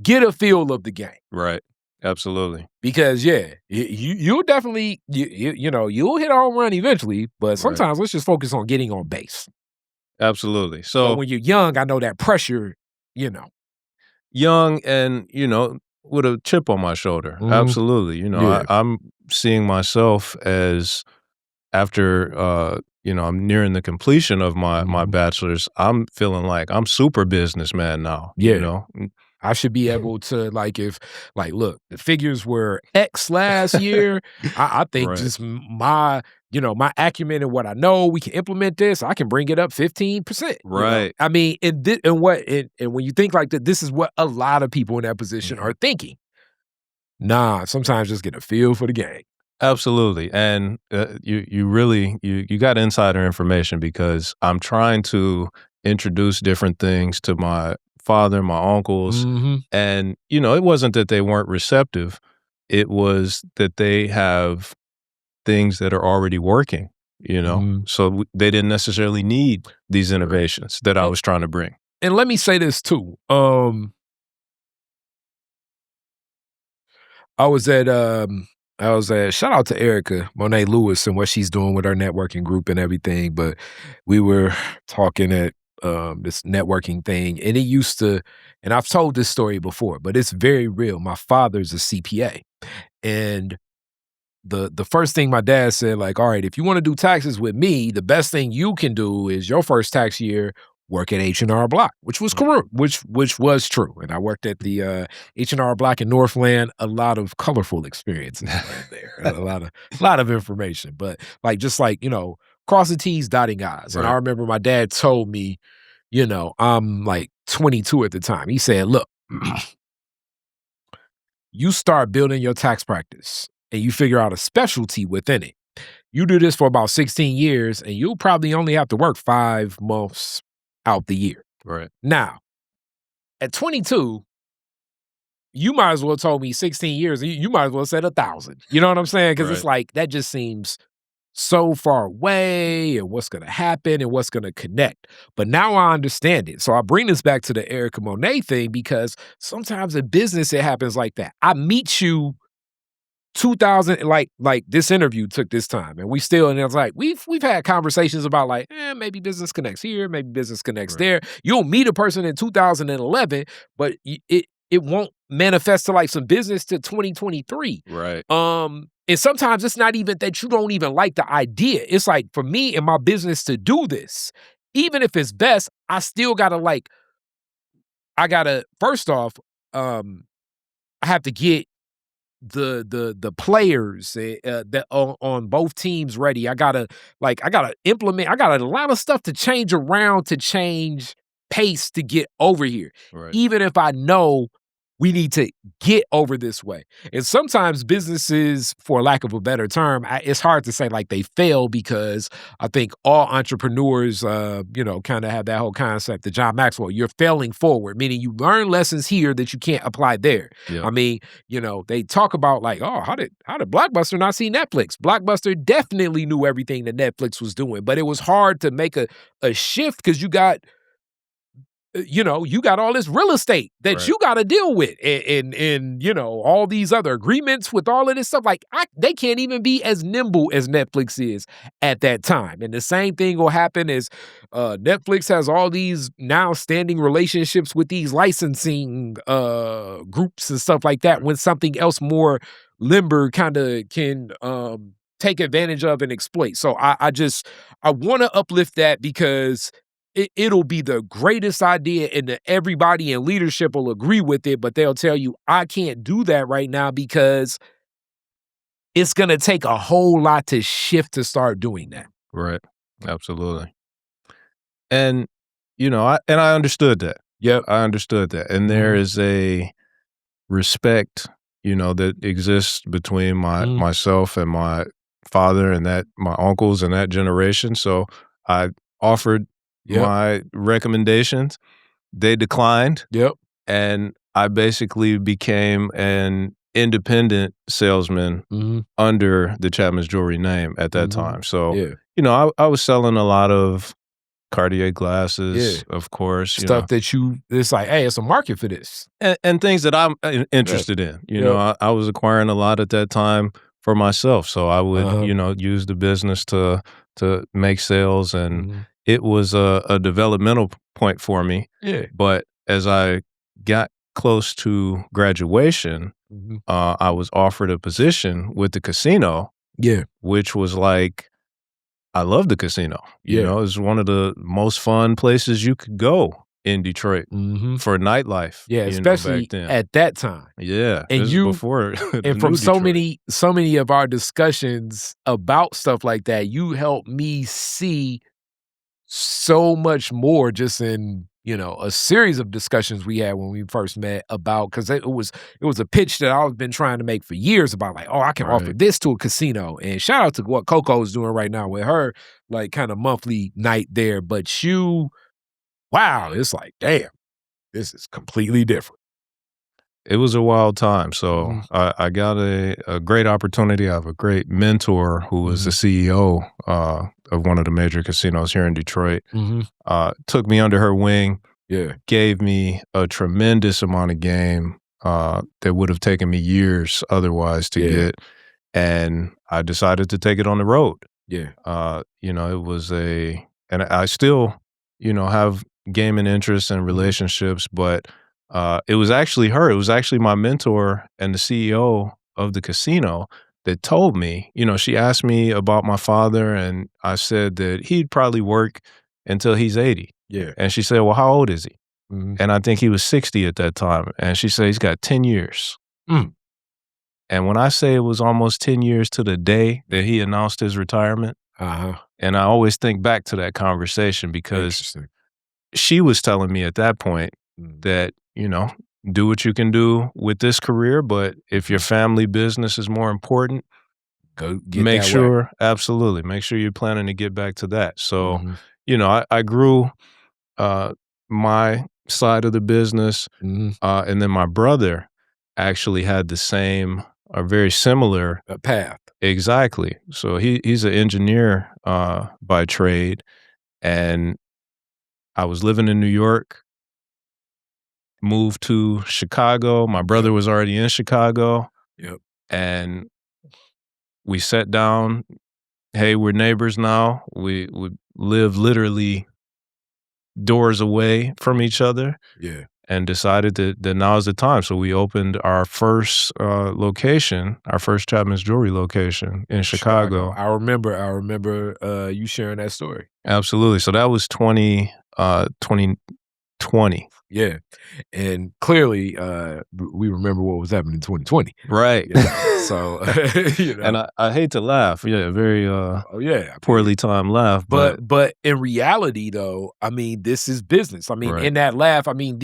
Speaker 2: get a feel of the game.
Speaker 3: Right. Absolutely.
Speaker 2: Because you'll definitely you'll hit a home run eventually, but sometimes let's just focus on getting on base.
Speaker 3: Absolutely. So
Speaker 2: when you're young, I know that pressure,
Speaker 3: young and with a chip on my shoulder. Absolutely. I'm seeing myself as after I'm nearing the completion of my bachelor's, I'm feeling like I'm super businessman now.
Speaker 2: I should be able to look, the figures were X last year. I think just my acumen and what I know, we can implement this. I can bring it up 15%.
Speaker 3: Right.
Speaker 2: I mean, and when you think like that, this is what a lot of people in that position are thinking. Nah, sometimes just get a feel for the game.
Speaker 3: Absolutely. And you really got insider information because I'm trying to introduce different things to my father, my uncles, and it wasn't that they weren't receptive. It was that they have things that are already working, so they didn't necessarily need these innovations that I was trying to bring.
Speaker 2: And let me say this too. I was at shout out to Erica Monet Lewis and what she's doing with our networking group and everything. But we were talking at this networking thing, and it used to, and I've told this story before, but it's very real. My father's a CPA, and the first thing my dad said, like, all right, if you want to do taxes with me, the best thing you can do is your first tax year work at H&R Block, which was correct, which was true. And I worked at the H&R Block in Northland. A lot of colorful experiences right there, a lot of information, but like just like cross the T's, dotting I's. And I remember my dad told me, I'm like 22 at the time. He said, look, you start building your tax practice and you figure out a specialty within it. You do this for about 16 years and you'll probably only have to work 5 months out the year.
Speaker 3: Right.
Speaker 2: Now, at 22, you might as well told me 16 years. You might as well said 1,000. You know what I'm saying? Because it's like, that just seems so far away and what's going to happen and what's going to connect. But now I understand it. So I bring this back to the Erica Monet thing because sometimes in business, it happens like that. I meet you 2000, like this interview took this time and we still, and it's like, we've had conversations about like, maybe business connects here, maybe business connects there. You'll meet a person in 2011, but it won't manifest to like some business to 2023.
Speaker 3: Right.
Speaker 2: And sometimes it's not even that you don't even like the idea. It's like for me and my business to do this, even if it's best, I still gotta first off, I have to get the players that on both teams ready. I gotta implement. I got a lot of stuff to change around to change pace to get over here.
Speaker 3: Right.
Speaker 2: Even if I know we need to get over this way. And sometimes businesses, for lack of a better term, it's hard to say like they fail because I think all entrepreneurs, kind of have that whole concept that John Maxwell, you're failing forward, meaning you learn lessons here that you can't apply there.
Speaker 3: Yeah.
Speaker 2: I mean, they talk about like, oh, how did Blockbuster not see Netflix? Blockbuster definitely knew everything that Netflix was doing, but it was hard to make a shift because you got all this real estate that you got to deal with and all these other agreements with all of this stuff. Like they can't even be as nimble as Netflix is at that time. And the same thing will happen as Netflix has all these now standing relationships with these licensing groups and stuff like that when something else more limber kind of can take advantage of and exploit. So I want to uplift that because it'll be the greatest idea and everybody in leadership will agree with it, but they'll tell you, I can't do that right now because it's going to take a whole lot to shift to start doing that.
Speaker 3: Right. Absolutely. And, I understood that.
Speaker 2: Yeah,
Speaker 3: I understood that. And there is a respect, that exists between myself and my father and my uncles and that generation. So I offered my recommendations. They declined.
Speaker 2: Yep. And
Speaker 3: I basically became an independent salesman under the Chapman's Jewelry name at that time. So, I was selling a lot of Cartier glasses, of course.
Speaker 2: Stuff that it's like, hey, it's a market for this.
Speaker 3: And things that I'm interested in. I was acquiring a lot at that time for myself. So I would, use the business to make sales and it was a developmental point for me.
Speaker 2: Yeah.
Speaker 3: But as I got close to graduation, I was offered a position with the casino.
Speaker 2: Yeah.
Speaker 3: Which was like, I love the casino. It was one of the most fun places you could go in Detroit for nightlife.
Speaker 2: Yeah, especially
Speaker 3: back then.
Speaker 2: At that time.
Speaker 3: Yeah.
Speaker 2: And
Speaker 3: before
Speaker 2: and from so many of our discussions about stuff like that, you helped me see so much more just in a series of discussions we had when we first met about, because it was a pitch that I've been trying to make for years about like, oh, I can offer this to a casino. And shout out to what Coco's doing right now with her like kind of monthly night there. But wow, it's like, damn, this is completely different.
Speaker 3: It was a wild time. So I got a great opportunity. I have a great mentor who was the CEO of one of the major casinos here in Detroit. Took me under her wing, gave me a tremendous amount of game, that would have taken me years otherwise to get. And I decided to take it on the road.
Speaker 2: Yeah.
Speaker 3: It was and I still, have gaming interests and relationships, but it was actually her. It was actually my mentor and the CEO of the casino that told me, she asked me about my father, and I said that he'd probably work until he's 80.
Speaker 2: Yeah.
Speaker 3: And she said, well, how old is he?
Speaker 2: Mhm.
Speaker 3: And I think he was 60 at that time. And she said, he's got 10 years.
Speaker 2: Mm.
Speaker 3: And when I say it was almost 10 years to the day that he announced his retirement, and I always think back to that conversation because she was telling me at that point that, do what you can do with this career, but if your family business is more important,
Speaker 2: go get
Speaker 3: make
Speaker 2: that
Speaker 3: sure,
Speaker 2: way.
Speaker 3: absolutely, make sure you're planning to get back to that. So,
Speaker 2: Mhm.
Speaker 3: I grew my side of the business,
Speaker 2: Mhm.
Speaker 3: and then my brother actually had the same or very similar
Speaker 2: path.
Speaker 3: Exactly. So he's an engineer by trade, and I was living in New York, moved to Chicago. My brother was already in Chicago.
Speaker 2: Yep.
Speaker 3: And we sat down. Hey, we're neighbors now. We live literally doors away from each other.
Speaker 2: Yeah.
Speaker 3: And decided that now is the time. So we opened our first location, our first Chapman's Jewelry location in Chicago.
Speaker 2: I remember you sharing that story.
Speaker 3: Absolutely. So that was 2020.
Speaker 2: Yeah. And clearly, we remember what was happening in 2020.
Speaker 3: Right.
Speaker 2: So,
Speaker 3: And I hate to laugh. Yeah, very poorly timed laugh.
Speaker 2: But in reality, though, I mean, this is business. I mean, in that laugh, I mean,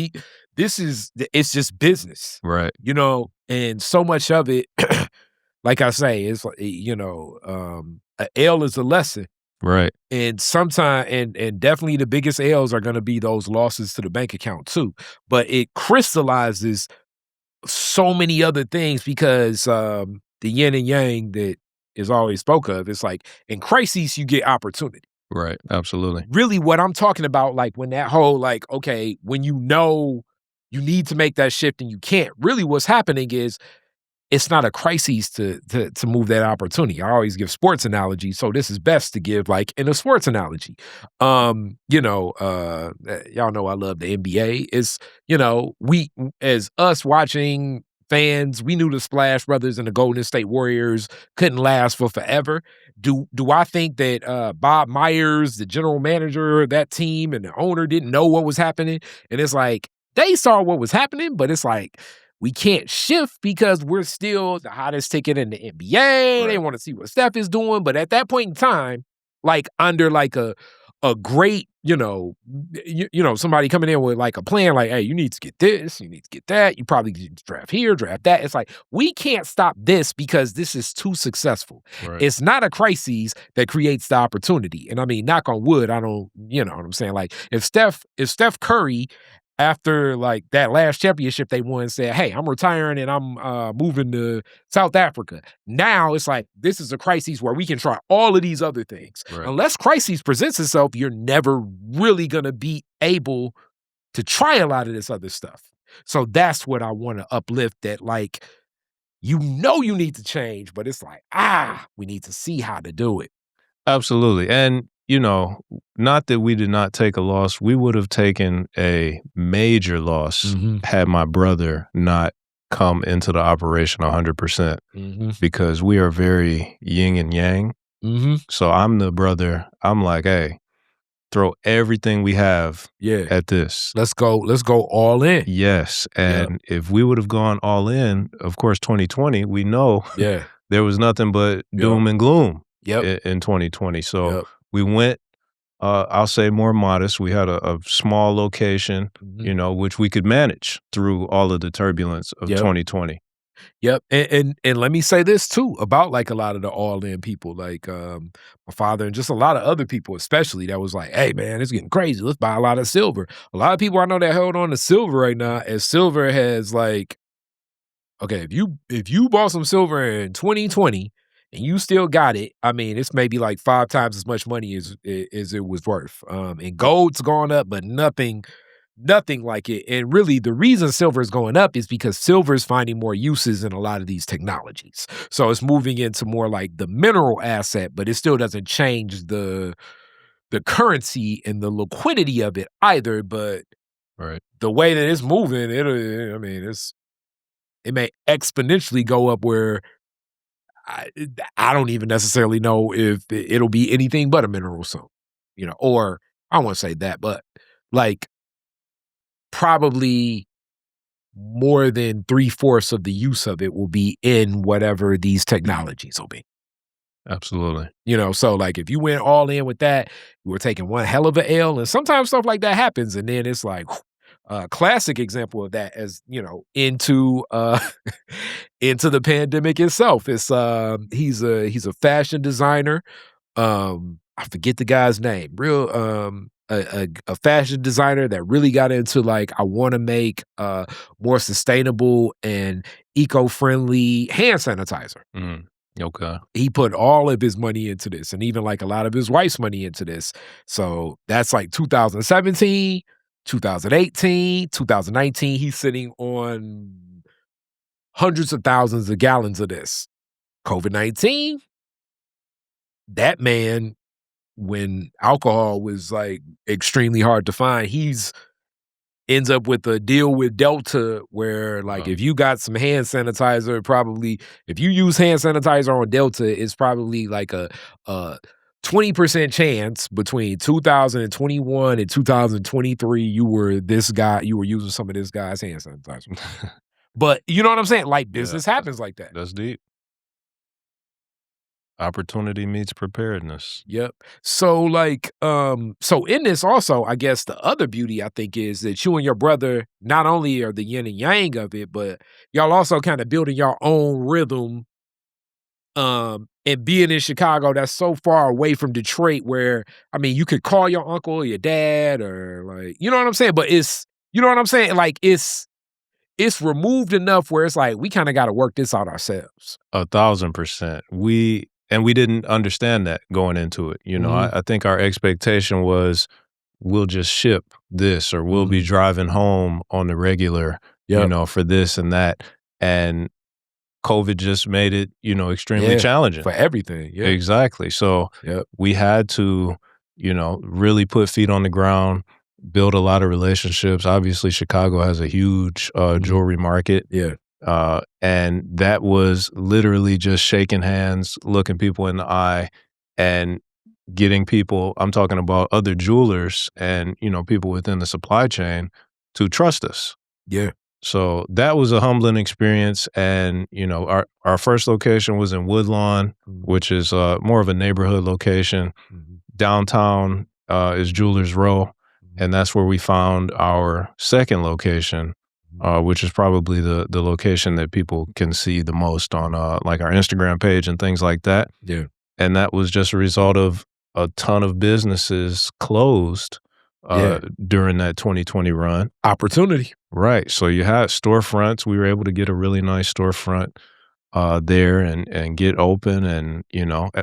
Speaker 2: it's just business.
Speaker 3: Right.
Speaker 2: And so much of it, like I say, it's like, a L is a lesson.
Speaker 3: Right.
Speaker 2: And sometimes, and definitely the biggest L's are going to be those losses to the bank account too. But it crystallizes so many other things because the yin and yang that is always spoke of, it's like in crises, you get opportunity.
Speaker 3: Right. Absolutely.
Speaker 2: Really what I'm talking about, like when that whole, like, okay, when you need to make that shift and you can't, really what's happening is it's not a crisis to move that opportunity. I always give sports analogy, so this is best to give like in a sports analogy. Y'all know I love the NBA. It's, we as us watching fans, we knew the Splash Brothers and the Golden State Warriors couldn't last for forever. Do I think that Bob Myers, the general manager of that team, and the owner didn't know what was happening? And it's like they saw what was happening, but it's like we can't shift because we're still the hottest ticket in the NBA.
Speaker 3: Right.
Speaker 2: They want to see what Steph is doing. But at that point in time, like under like a great, somebody coming in with like a plan, like, hey, you need to get this, you need to get that. You probably need to draft here, draft that. It's like, we can't stop this because this is too successful.
Speaker 3: Right.
Speaker 2: It's not a crisis that creates the opportunity. And I mean, knock on wood, I don't, you know what I'm saying? Like if Steph Curry, after like that last championship they won, said, hey, I'm retiring and I'm moving to South Africa. Now it's like, this is a crisis where we can try all of these other things.
Speaker 3: Right.
Speaker 2: Unless crisis presents itself, you're never really going to be able to try a lot of this other stuff. So that's what I want to uplift, that like, you need to change, but it's like, we need to see how to do it.
Speaker 3: Absolutely. And not that we did not take a loss. We would have taken a major loss had my brother not come into the operation 100%, because we are very yin and yang. So I'm the brother. I'm like, hey, throw everything we have at this.
Speaker 2: Let's go all in.
Speaker 3: Yes. And if we would have gone all in, of course, 2020, we know there was nothing but doom and gloom in 2020. So we went, I'll say more modest. We had a small location, which we could manage through all of the turbulence of 2020.
Speaker 2: Yep. And let me say this too about like a lot of the all-in people, like my father and just a lot of other people, especially, that was like, hey man, it's getting crazy. Let's buy a lot of silver. A lot of people I know that held on to silver right now, as silver has like, okay, if you bought some silver in 2020 and you still got it, I mean, it's maybe like 5 times as much money as it was worth. And gold's gone up, but nothing nothing like it. And really, the reason silver is going up is because silver is finding more uses in a lot of these technologies. So it's moving into more like the mineral asset, but it still doesn't change the currency and the liquidity of it either. But
Speaker 3: Right.
Speaker 2: the way that it's moving, it may exponentially go up where I don't even necessarily know if it'll be anything but a mineral soon, or I won't say that, but like probably more than 3/4 of the use of it will be in whatever these technologies will be.
Speaker 3: Absolutely.
Speaker 2: So like if you went all in with that, you were taking one hell of a L, and sometimes stuff like that happens, and then it's like a classic example of that as into into the pandemic itself. It's he's a fashion designer. I forget the guy's name. Real a fashion designer that really got into like, I want to make more sustainable and eco-friendly hand sanitizer.
Speaker 3: Okay.
Speaker 2: He put all of his money into this, and even like a lot of his wife's money into this. So that's like 2017, 2018, 2019. He's sitting on hundreds of thousands of gallons of this. COVID-19, that man, when alcohol was like extremely hard to find, he's ends up with a deal with Delta where like if you got some hand sanitizer, probably if you use hand sanitizer on Delta, it's probably like a 20% chance between 2021 and 2023 you were using some of this guy's hand sanitizer. But you know what I'm saying? Like business happens like that.
Speaker 3: That's deep. Opportunity meets preparedness.
Speaker 2: Yep. So like, so in this also, I guess the other beauty I think is that you and your brother not only are the yin and yang of it, but y'all also kind of building your own rhythm. And being in Chicago, that's so far away from Detroit where, I mean, you could call your uncle or your dad or like, you know what I'm saying? But you know what I'm saying? Like it's removed enough where it's like, we kind of got to work this out ourselves.
Speaker 3: 1,000%. We didn't understand that going into it. I think our expectation was we'll just ship this or we'll be driving home on the regular, for this and that. And COVID just made it, extremely challenging.
Speaker 2: For everything. Yeah.
Speaker 3: Exactly. So we had to, really put feet on the ground, build a lot of relationships. Obviously, Chicago has a huge jewelry market.
Speaker 2: Yeah.
Speaker 3: And that was literally just shaking hands, looking people in the eye, and getting people, I'm talking about other jewelers and, people within the supply chain to trust us.
Speaker 2: Yeah.
Speaker 3: So that was a humbling experience. And, our first location was in Woodlawn, which is more of a neighborhood location. Downtown is Jewelers Row. And that's where we found our second location, which is probably the location that people can see the most on like our Instagram page and things like that.
Speaker 2: Yeah.
Speaker 3: And that was just a result of a ton of businesses closed during that 2020 run.
Speaker 2: Opportunity.
Speaker 3: Right. So you had storefronts. We were able to get a really nice storefront there and get open. And,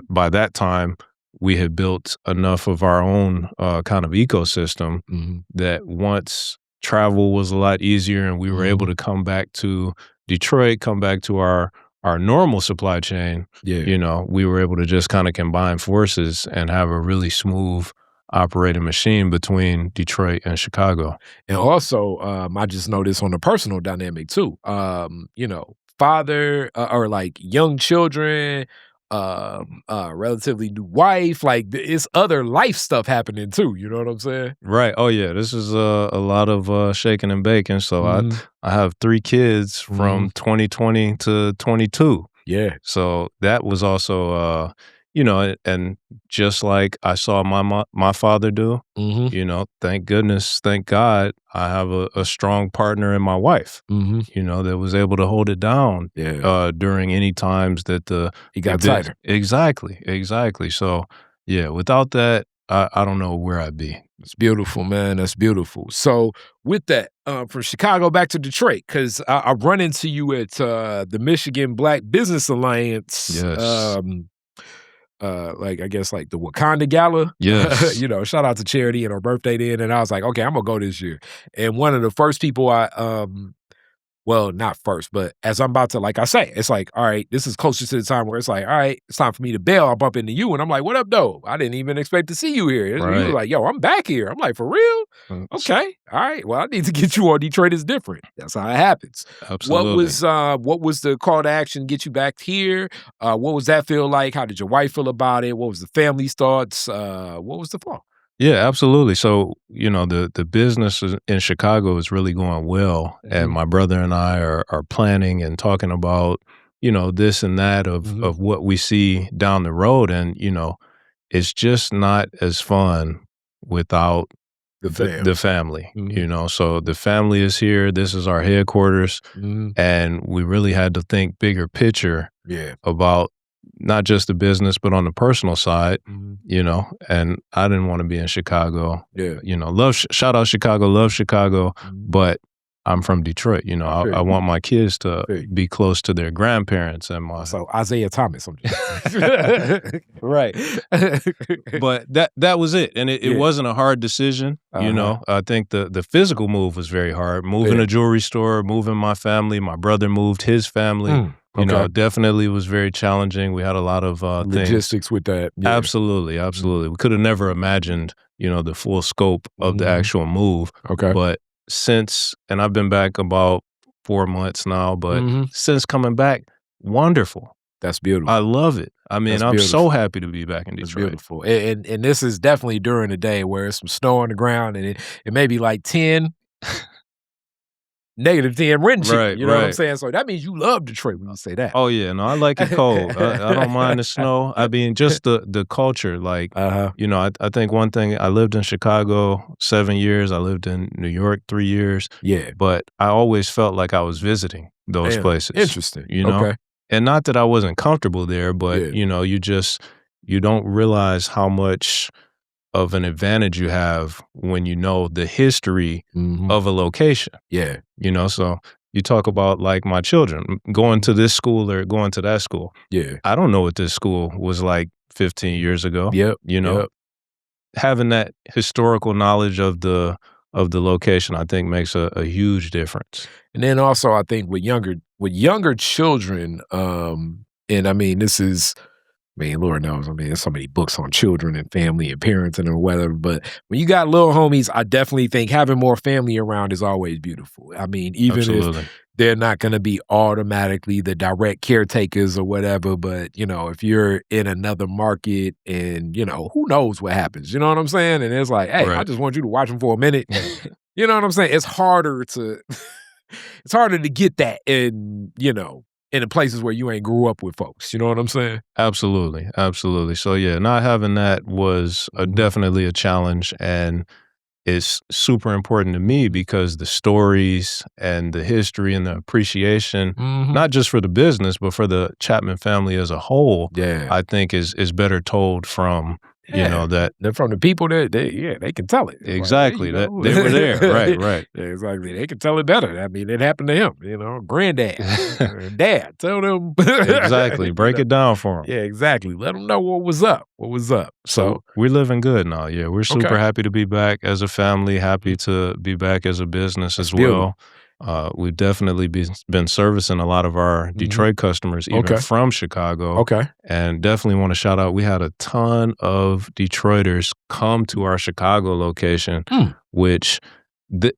Speaker 3: by that time, we had built enough of our own kind of ecosystem that once travel was a lot easier and we were able to come back to Detroit, come back to our normal supply chain, we were able to just kind of combine forces and have a really smooth operating machine between Detroit and Chicago.
Speaker 2: And also, I just noticed on the personal dynamic too, father or like young children, relatively new wife, like it's other life stuff happening too. You know what I'm saying?
Speaker 3: Right. Oh yeah. This is a lot of shaking and baking. So I have 3 kids from 2020 to 22.
Speaker 2: Yeah.
Speaker 3: So that was also, and just like I saw my father do, thank goodness, thank God, I have a strong partner in my wife, that was able to hold it down during any times that
Speaker 2: he got tighter.
Speaker 3: Exactly. So yeah, without that, I don't know where I'd be.
Speaker 2: It's beautiful, man. That's beautiful. So with that, from Chicago back to Detroit, because I run into you at the Michigan Black Business Alliance.
Speaker 3: Yes.
Speaker 2: like I guess like the Wakanda Gala.
Speaker 3: Yes.
Speaker 2: You know, shout out to Charity and her birthday then. And I was like, okay, I'm gonna go this year. And one of the first people well, not first, but as I'm about to, like I say, it's like, all right, this is closer to the time where it's like, all right, it's time for me to bail. I'll bump into you. And I'm like, what up, though? I didn't even expect to see you here. You were like, yo, I'm back here. I'm like, for real? Okay. All right. Well, I need to get you on Detroit is different. That's how it happens.
Speaker 3: Absolutely.
Speaker 2: What was the call to action to get you back here? What was that feel like? How did your wife feel about it? What was the family's thoughts? What was the flow?
Speaker 3: Yeah, absolutely. So, you know, the business in Chicago is really going well. And my brother and I are planning and talking about, you know, this and that of what we see down the road. And, you know, it's just not as fun without the family, you know. So the family is here. This is our headquarters. And we really had to think bigger picture about not just the business, but on the personal side, you know, and I didn't want to be in Chicago. You know, shout out Chicago, love Chicago, but I'm from Detroit. You know, I want my kids to be close to their grandparents and my.
Speaker 2: So Isaiah Thomas.
Speaker 3: Right. But that was it. And it wasn't a hard decision. You know, I think the physical move was very hard. Moving a jewelry store, moving my family, my brother moved his family. You know, definitely was very challenging. We had a lot of
Speaker 2: logistics with that.
Speaker 3: Absolutely, absolutely. We could have never imagined, you know, the full scope of the actual move. But since, and I've been back about 4 months now, but since coming back, wonderful.
Speaker 2: That's beautiful.
Speaker 3: I love it. I mean, I'm so happy to be back in Detroit.
Speaker 2: That's beautiful. And this is definitely during the day where it's some snow on the ground and it may be like 10. -10 wind chill, you know what I'm saying? So that means you love Detroit when you say that.
Speaker 3: Oh yeah, no, I like it cold. I don't mind the snow. I mean, just the culture, like, you know, I think one thing, I lived in Chicago 7 years. I lived in New York 3 years. But I always felt like I was visiting those places.
Speaker 2: Interesting.
Speaker 3: You know? And not that I wasn't comfortable there, but, you know, you don't realize how much of an advantage you have when you know the history of a location. You know, so you talk about like my children going to this school or going to that school. I don't know what this school was like 15 years ago. You know, having that historical knowledge of the location, I think makes a huge difference.
Speaker 2: And then also I think with younger children, and I mean, this is, I mean, Lord knows, I mean, there's so many books on children and family and parenting and whatever, but when you got little homies, I definitely think having more family around is always beautiful. I mean, even if they're not going to be automatically the direct caretakers or whatever, but, you know, if you're in another market and, you know, who knows what happens, you know what I'm saying? And it's like, hey, I just want you to watch them for a minute. You know what I'm saying? It's harder to, it's harder to get that in, you know, in the places where you ain't grew up with folks. You know what I'm saying?
Speaker 3: Absolutely. Absolutely. So yeah, not having that was definitely a challenge, and it's super important to me because the stories and the history and the appreciation, not just for the business, but for the Chapman family as a whole, I think is better told from, you know, that
Speaker 2: they're from the people that they can tell it.
Speaker 3: Exactly.
Speaker 2: Like,
Speaker 3: that they were there. Right.
Speaker 2: Exactly. They can tell it better. I mean, it happened to him, you know, granddad, dad, tell them.
Speaker 3: Exactly. Break it down for them.
Speaker 2: Yeah, exactly. Let them know what was up. What was up. So
Speaker 3: we're living good now. Yeah. We're super happy to be back as a family, happy to be back as a business as well. We've definitely been servicing a lot of our Detroit customers, even from Chicago. And definitely want to shout out, we had a ton of Detroiters come to our Chicago location, which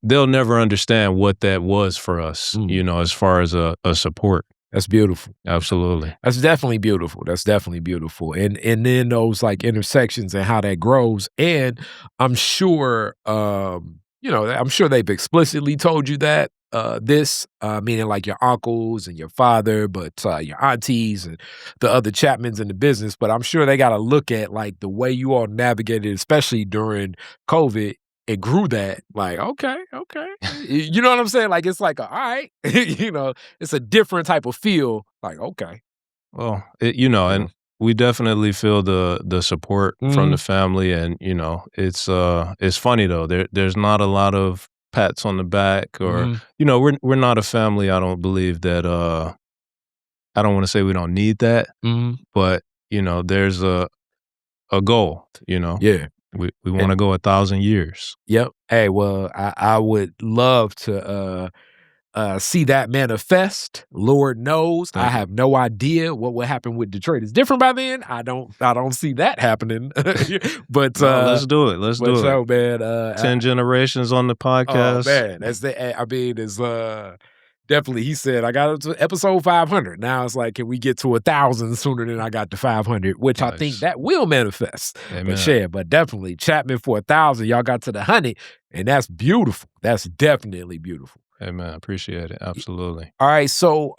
Speaker 3: they'll never understand what that was for us, you know, as far as a support.
Speaker 2: That's beautiful.
Speaker 3: Absolutely.
Speaker 2: That's definitely beautiful. That's definitely beautiful. And then those like intersections and how that grows. And I'm sure, you know, I'm sure they've explicitly told you that. Meaning like your uncles and your father, but your aunties and the other Chapmans in the business. But I'm sure they got to look at like the way you all navigated, especially during COVID, and grew that. Like, okay. You know what I'm saying? Like, it's like, all right, you know, it's a different type of feel. Like, okay.
Speaker 3: Well, you know, and we definitely feel the support from the family, and you know, it's funny though. There's not a lot of pats on the back, or you know, we're not a family. I don't believe that. I don't want to say we don't need that, but there's a goal,
Speaker 2: Yeah.
Speaker 3: We want to go 1,000 years.
Speaker 2: Yep. Hey, well, I would love to see that manifest. Lord knows, I
Speaker 3: Thank you.
Speaker 2: have no idea what will happen with Detroit. It's different by then. I don't see that happening. But
Speaker 3: No, let's do it. Let's do it.
Speaker 2: so, man,
Speaker 3: 10 generations on the
Speaker 2: oh
Speaker 3: podcast.
Speaker 2: man, that's I mean, it's definitely. He said I got up to episode 500. Now it's like, can we get to 1,000 sooner than I got to 500? Which I think
Speaker 3: Nice.
Speaker 2: that will manifest.
Speaker 3: Amen.
Speaker 2: But definitely Chapman for 1,000. Y'all got to the 100, and that's beautiful. That's definitely beautiful.
Speaker 3: Amen. Appreciate it. Absolutely.
Speaker 2: All right, so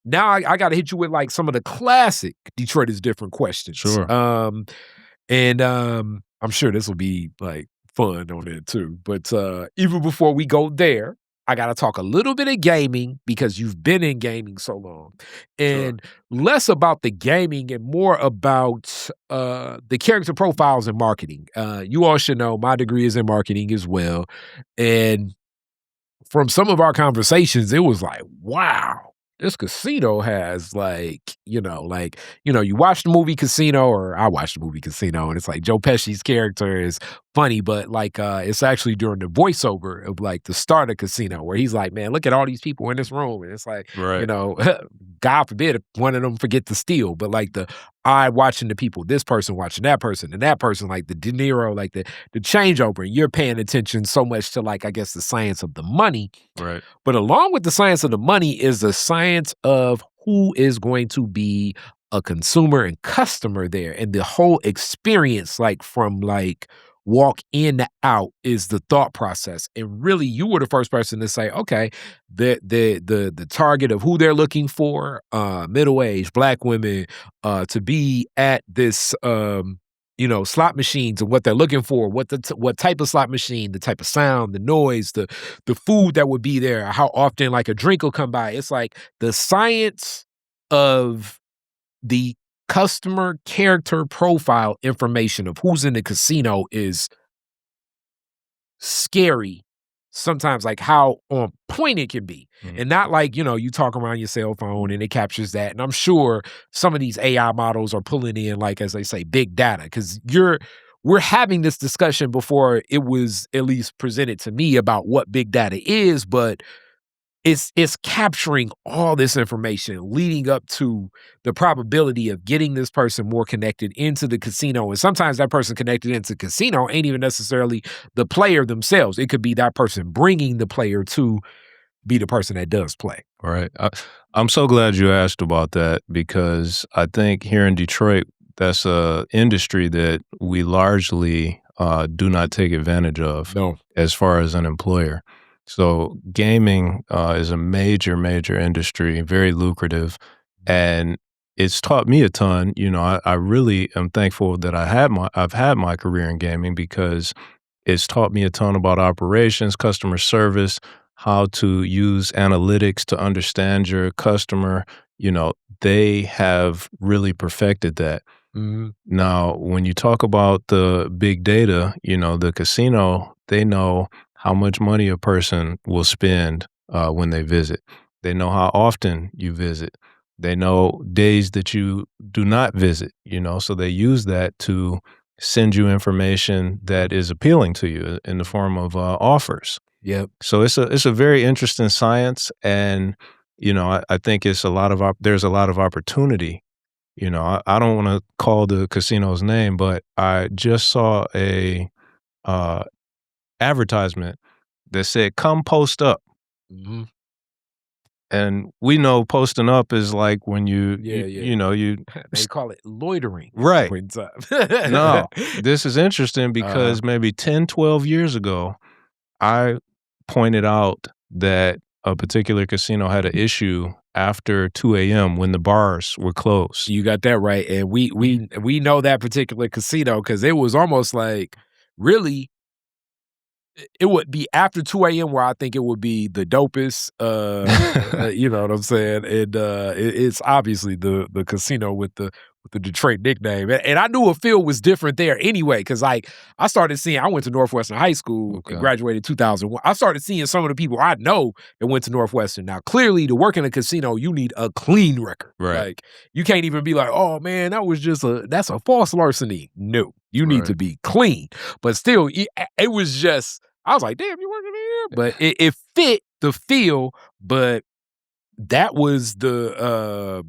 Speaker 2: now I got to hit you with like some of the classic Detroit is different questions.
Speaker 3: Sure.
Speaker 2: And I'm sure this will be like fun on it too. But even before we go there, I got to talk a little bit of gaming because you've been in gaming so long, and less about the gaming and more about the character profiles and marketing. You all should know my degree is in marketing as well, and from some of our conversations, it was like, wow, this casino has you watch the movie Casino, or I watched the movie Casino, and it's like Joe Pesci's character is funny, but like it's actually during the voiceover of like the start of Casino where he's like, man, look at all these people in this room. And it's like,
Speaker 3: Right.
Speaker 2: God forbid if one of them forget to steal, but like the eye watching the people, this person watching that person and that person, like the De Niro, like the changeover, and you're paying attention so much to like, I guess, the science of the money.
Speaker 3: Right.
Speaker 2: But along with the science of the money is the science of who is going to be a consumer and customer there. And the whole experience, like from like walk in to out, is the thought process. And really, you were the first person to say, okay, the target of who they're looking for, middle-aged Black women, to be at this slot machines, and what they're looking for, what type of slot machine, the type of sound, the noise, the food that would be there, how often like a drink will come by. It's like the science of the customer character profile information of who's in the casino is scary sometimes, like how on point it can be. And not like, you talk around your cell phone and it captures that. And I'm sure some of these AI models are pulling in, like, as they say, big data, because we're having this discussion before it was at least presented to me about what big data is, but it's capturing all this information leading up to the probability of getting this person more connected into the casino. And sometimes that person connected into the casino ain't even necessarily the player themselves. It could be that person bringing the player to be the person that does play.
Speaker 3: Right. I'm so glad you asked about that, because I think here in Detroit, that's a industry that we largely do not take advantage of.
Speaker 2: No.
Speaker 3: As far as an employer. So gaming is a major, major industry, very lucrative, and it's taught me a ton. I really am thankful that I've had my career in gaming, because it's taught me a ton about operations, customer service, how to use analytics to understand your customer. They have really perfected that.
Speaker 2: Mm-hmm.
Speaker 3: Now, when you talk about the big data, the casino, they know how much money a person will spend when they visit. They know how often you visit. They know days that you do not visit, so they use that to send you information that is appealing to you in the form of offers.
Speaker 2: Yep.
Speaker 3: So it's a very interesting science, and I think there's a lot of opportunity. I don't want to call the casino's name, but I just saw a advertisement that said, "Come post up."
Speaker 2: Mm-hmm.
Speaker 3: And we know posting up is like when you
Speaker 2: they call it loitering.
Speaker 3: Right. No,
Speaker 2: No,
Speaker 3: this is interesting because maybe 10, 12 years ago, I pointed out that a particular casino had an issue after 2 a.m. when the bars were closed.
Speaker 2: You got that right. And we know that particular casino because it was almost like really it would be after 2 a.m. where I think it would be the dopest, you know what I'm saying? And it's obviously the casino with the with the Detroit nickname. And I knew a field was different there anyway, because like I started seeing, I went to Northwestern High School and graduated in 2001. I started seeing some of the people I know that went to Northwestern. Now, clearly, to work in a casino, you need a clean record.
Speaker 3: Right.
Speaker 2: Like you can't even be like, oh man, that's a false larceny. No, you need to be clean. But still, it was just, I was like, damn, you working here? But it fit the feel, but that was the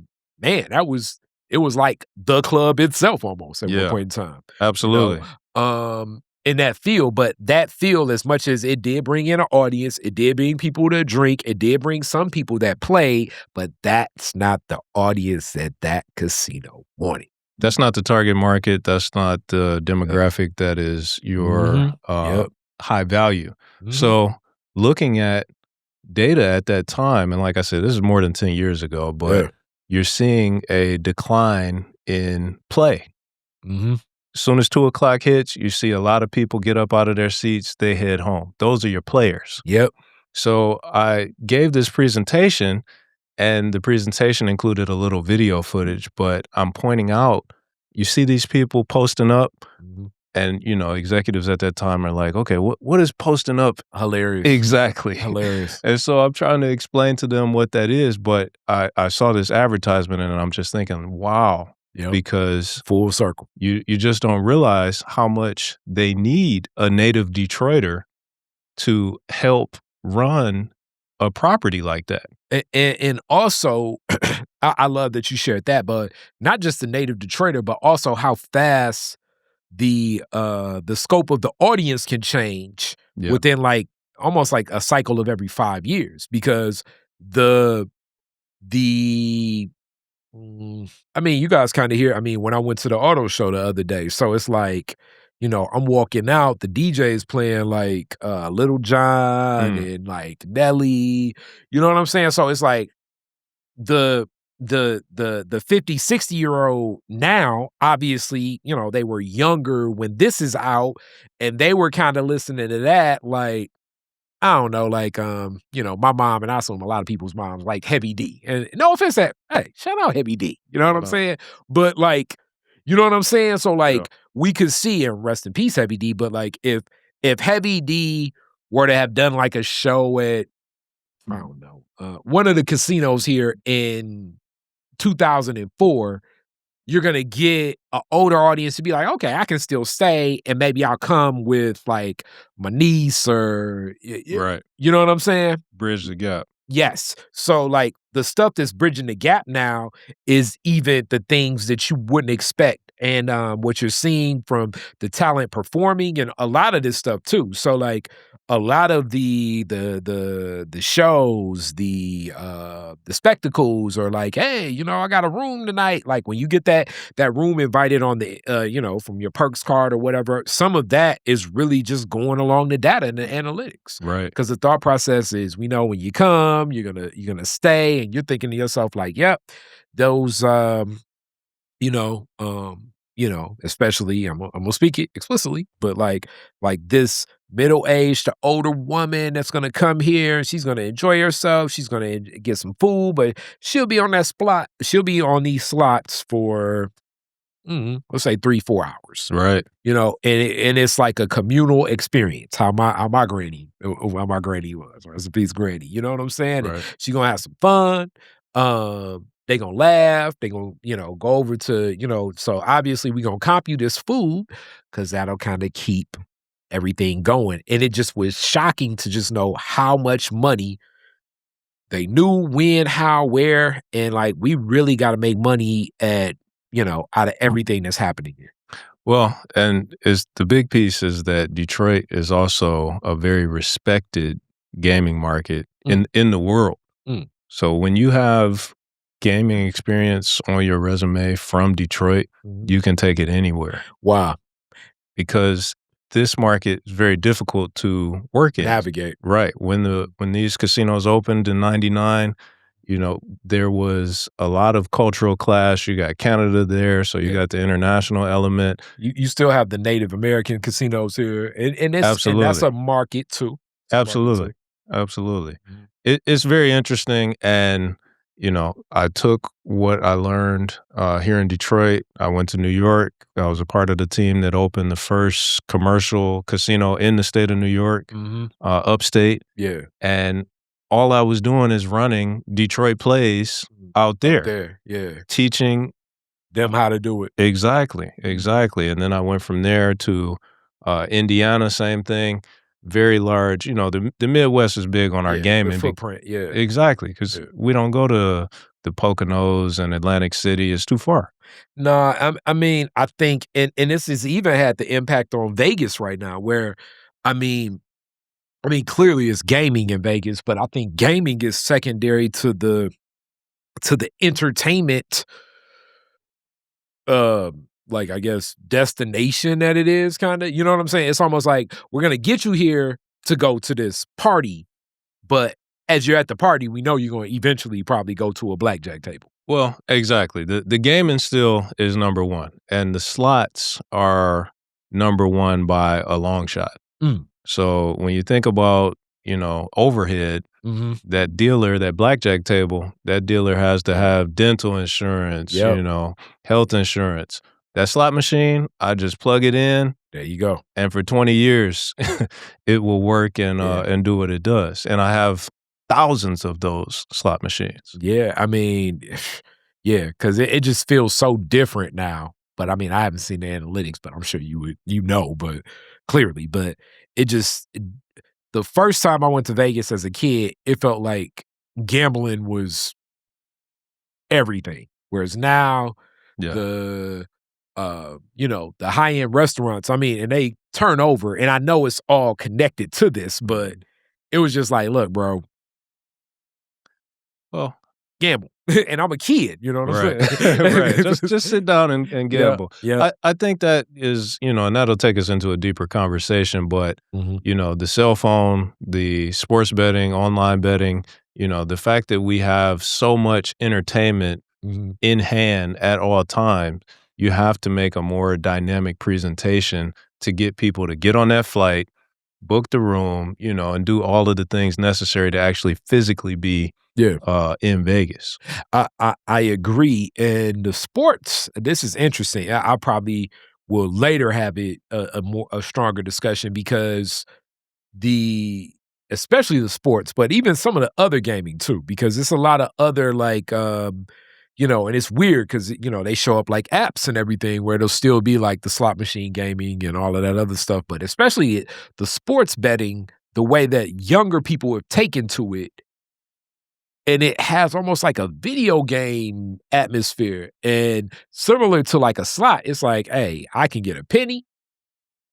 Speaker 2: it was like the club itself almost at one point in time.
Speaker 3: Absolutely.
Speaker 2: In that field, but that field, as much as it did bring in an audience, it did bring people to drink, it did bring some people that played, but that's not the audience that casino wanted.
Speaker 3: That's not the target market. That's not the demographic that is your high value. So looking at data at that time, and like I said, this is more than 10 years ago, but you're seeing a decline in play. As soon as 2 o'clock hits, you see a lot of people get up out of their seats, they head home. Those are your players. So I gave this presentation, and the presentation included a little video footage, but I'm pointing out, you see these people posting up, and, you know, executives at that time are like, okay, what is posting up?
Speaker 2: Hilarious.
Speaker 3: Exactly.
Speaker 2: Hilarious.
Speaker 3: And so I'm trying to explain to them what that is, but I saw this advertisement and I'm just thinking, wow, because
Speaker 2: full circle.
Speaker 3: You just don't realize how much they need a native Detroiter to help run a property like that.
Speaker 2: And also, I love that you shared that, but not just the native Detroiter, but also how fast the scope of the audience can change within like almost like a cycle of every 5 years, because I mean, you guys kind of hear, I mean, when I went to the auto show the other day, so it's like, you know, I'm walking out, the DJ is playing like Little John and like Nelly, you know what I'm saying? So it's like the 50, 60-year-old now, obviously, you know, they were younger when this is out, and they were kind of listening to that, like, I don't know, like, you know, my mom, and I assume a lot of people's moms, like Heavy D. And no offense hey, shout out Heavy D. You know what I'm saying? But like, you know what I'm saying? So like, we could see, and rest in peace, Heavy D, but like, if Heavy D were to have done like a show at, I don't know, one of the casinos here in 2004, you're going to get an older audience to be like, okay, I can still stay, and maybe I'll come with like my niece or, you know what I'm saying?
Speaker 3: Bridge the gap.
Speaker 2: Yes. So like the stuff that's bridging the gap now is even the things that you wouldn't expect. And what you're seeing from the talent performing and a lot of this stuff too. So like a lot of the shows, the spectacles are like, hey, you know, I got a room tonight. Like when you get that room invited on the you know, from your perks card or whatever, some of that is really just going along the data and the analytics.
Speaker 3: Right.
Speaker 2: Because the thought process is, we know when you come, you're gonna stay, and you're thinking to yourself like, yep, those you know, especially I'm gonna speak it explicitly, but like this middle-aged to older woman that's gonna come here and she's gonna enjoy herself, she's gonna get some food, but she'll be on these slots for let's say 3-4 hours.
Speaker 3: Right.
Speaker 2: You know, and it's like a communal experience. How my granny was, or as a piece granny. You know what I'm saying?
Speaker 3: Right.
Speaker 2: She's gonna have some fun. They gonna laugh. They gonna, you know, go over to, you know, so obviously we gonna comp you this food because that'll kind of keep everything going. And it just was shocking to just know how much money they knew, when, how, where, and like we really got to make money at, you know, out of everything that's happening here.
Speaker 3: Well, and the big piece is that Detroit is also a very respected gaming market in the world. So when you have gaming experience on your resume from Detroit, you can take it anywhere.
Speaker 2: Wow.
Speaker 3: Because this market is very difficult to work in.
Speaker 2: Navigate.
Speaker 3: Right. When these casinos opened in 99, you know, there was a lot of cultural clash. You got Canada there, so you got the international element.
Speaker 2: You still have the Native American casinos here, and that's a market too.
Speaker 3: Absolutely. It's very interesting, and you know, I took what I learned here in Detroit. I went to New York. I was a part of the team that opened the first commercial casino in the state of New York, upstate.
Speaker 2: Yeah.
Speaker 3: And all I was doing is running Detroit plays out there.
Speaker 2: Yeah.
Speaker 3: Teaching
Speaker 2: them how to do it.
Speaker 3: Exactly. And then I went from there to Indiana, same thing. Very large, you know, the Midwest is big on our gaming.
Speaker 2: The footprint, yeah.
Speaker 3: Exactly, because we don't go to the Poconos and Atlantic City. It's too far.
Speaker 2: No, I mean, I think, and this has even had the impact on Vegas right now, where, I mean, clearly it's gaming in Vegas, but I think gaming is secondary to the entertainment, like, I guess, destination that it is, kind of. You know what I'm saying? It's almost like we're gonna get you here to go to this party, but as you're at the party, we know you're going to eventually probably go to a blackjack table.
Speaker 3: Well, exactly. The gaming still is number one, and the slots are number one by a long shot. So when you think about, you know, overhead, that dealer, that blackjack table, that dealer has to have dental insurance, you know, health insurance. That slot machine, I just plug it in.
Speaker 2: There you go.
Speaker 3: And for 20 years, it will work and do what it does. And I have thousands of those slot machines.
Speaker 2: Yeah, I mean, yeah, because it just feels so different now. But I mean, I haven't seen the analytics, but I'm sure you know, but clearly. But the first time I went to Vegas as a kid, it felt like gambling was everything. Whereas now, you know, the high-end restaurants, I mean, and they turn over, and I know it's all connected to this, but it was just like, look, bro,
Speaker 3: well,
Speaker 2: gamble. And I'm a kid, you know what I'm saying?
Speaker 3: Right. Just sit down and gamble.
Speaker 2: Yeah.
Speaker 3: I think that is, you know, and that'll take us into a deeper conversation, but, you know, the cell phone, the sports betting, online betting, you know, the fact that we have so much entertainment in hand at all times, you have to make a more dynamic presentation to get people to get on that flight, book the room, you know, and do all of the things necessary to actually physically be in Vegas.
Speaker 2: I agree. And the sports, this is interesting. I probably will later have it a stronger discussion because especially the sports, but even some of the other gaming too, because it's a lot of other like you know, and it's weird because, you know, they show up like apps and everything where there'll still be like the slot machine gaming and all of that other stuff. But especially the sports betting, the way that younger people have taken to it, and it has almost like a video game atmosphere. And similar to like a slot, it's like, hey, I can get a penny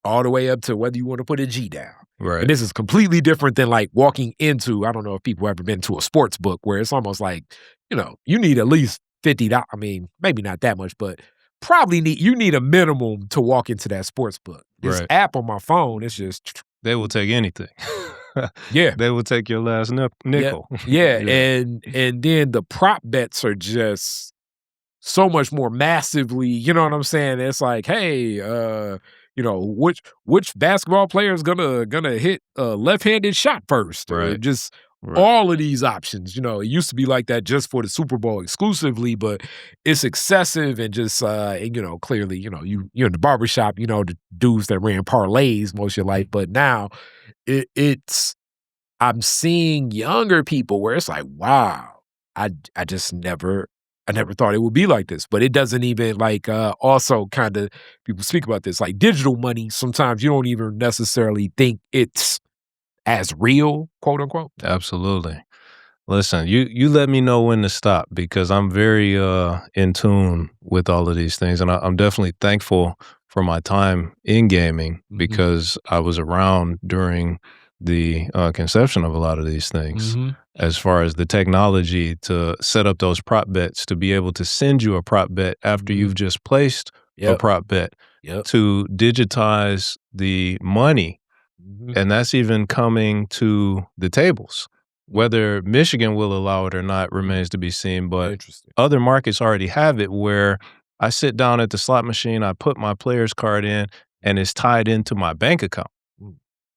Speaker 2: all the way up to whether you want to put a G down.
Speaker 3: Right.
Speaker 2: And this is completely different than like walking into, I don't know if people have ever been to a sports book where it's almost like, you know, you need at least $50. I mean, maybe not that much, but you need a minimum to walk into that sports book. This app on my phone, it's just.
Speaker 3: They will take anything.
Speaker 2: Yeah.
Speaker 3: They will take your last nickel.
Speaker 2: Yeah. And then the prop bets are just so much more massively, you know what I'm saying? It's like, hey, you know, which basketball player is gonna hit a left-handed shot first? Or just all of these options. You know, it used to be like that just for the Super Bowl exclusively, but it's excessive and just you know, clearly, you know, you're in the barbershop, you know, the dudes that ran parlays most of your life, but now I'm seeing younger people where it's like, wow, I never thought it would be like this, but it doesn't even like also kind of people speak about this like digital money. Sometimes you don't even necessarily think it's as real, quote unquote.
Speaker 3: Absolutely. Listen, you let me know when to stop because I'm very in tune with all of these things, and I'm definitely thankful for my time in gaming because I was around during the conception of a lot of these things. As far as the technology to set up those prop bets, to be able to send you a prop bet after you've just placed a prop bet, to digitize the money. And that's even coming to the tables. Whether Michigan will allow it or not remains to be seen, but other markets already have it where I sit down at the slot machine, I put my player's card in, and it's tied into my bank account.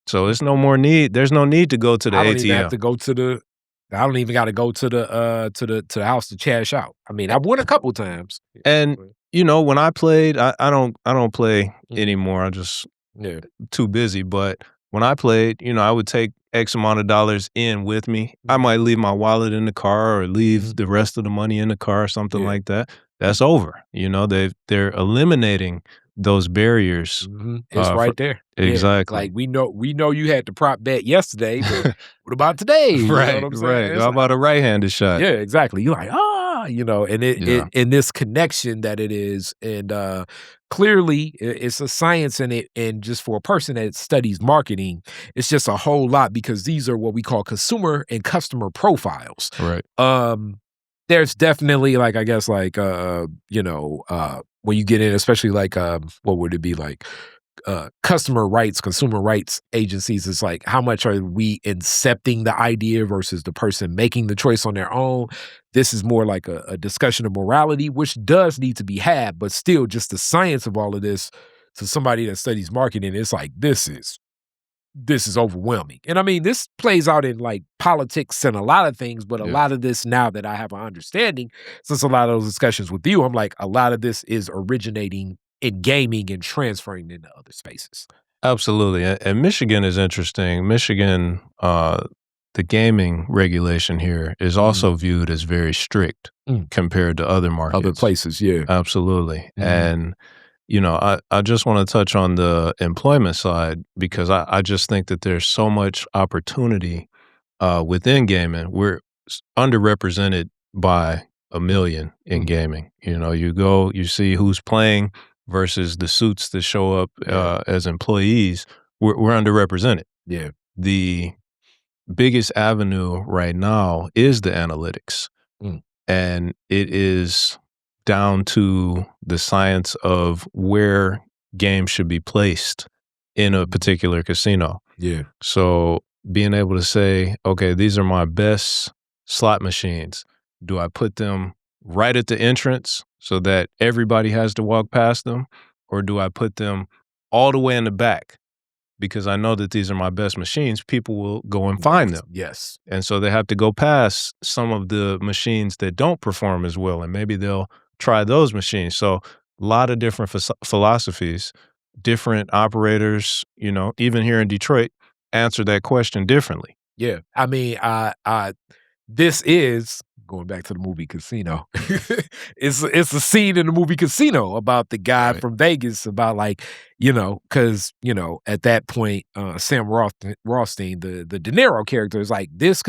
Speaker 3: So there's no need to go to the ATM.
Speaker 2: I don't even have to go to I don't even got to go to the house to cash out. I mean, I've won a couple times.
Speaker 3: And when I played, I don't play anymore. I just too busy. But when I played, I would take X amount of dollars in with me. I might leave my wallet in the car or leave the rest of the money in the car or something like that. That's over. They're eliminating those barriers.
Speaker 2: It's right there.
Speaker 3: Exactly.
Speaker 2: Like we know you had the prop bet yesterday, but what about today? You know what I'm saying?
Speaker 3: How about a right-handed shot?
Speaker 2: Yeah, exactly. You're like, and in this connection that it is, and clearly it's a science in it, and just for a person that studies marketing, it's just a whole lot because these are what we call consumer and customer profiles.
Speaker 3: Right.
Speaker 2: There's definitely when you get in, especially what would it be like? Customer rights, consumer rights agencies, is like, how much are we incepting the idea versus the person making the choice on their own? This is more like a discussion of morality, which does need to be had, but still just the science of all of this to somebody that studies marketing, it's like, this is overwhelming. And I mean, this plays out in like politics and a lot of things, but a lot of this, now that I have an understanding, since a lot of those discussions with you, I'm like, a lot of this is originating in gaming and transferring into other spaces.
Speaker 3: Absolutely. And Michigan is interesting. Michigan, the gaming regulation here is also viewed as very strict compared to other markets.
Speaker 2: Other places, yeah.
Speaker 3: Absolutely. And, I just want to touch on the employment side because I just think that there's so much opportunity within gaming. We're underrepresented by a million in gaming. You go, you see who's playing versus the suits that show up as employees, we're underrepresented.
Speaker 2: Yeah.
Speaker 3: The biggest avenue right now is the analytics. And it is down to the science of where games should be placed in a particular casino.
Speaker 2: Yeah.
Speaker 3: So being able to say, okay, these are my best slot machines. Do I put them right at the entrance so that everybody has to walk past them? Or do I put them all the way in the back? Because I know that these are my best machines, people will go and find them.
Speaker 2: Yes.
Speaker 3: And so they have to go past some of the machines that don't perform as well, and maybe they'll try those machines. So a lot of different philosophies, different operators, even here in Detroit, answer that question differently.
Speaker 2: Yeah. I mean, this is going back to the movie Casino. It's a scene in the movie Casino about the guy from Vegas, about because at that point, Sam Rothstein, the De Niro character, is like, this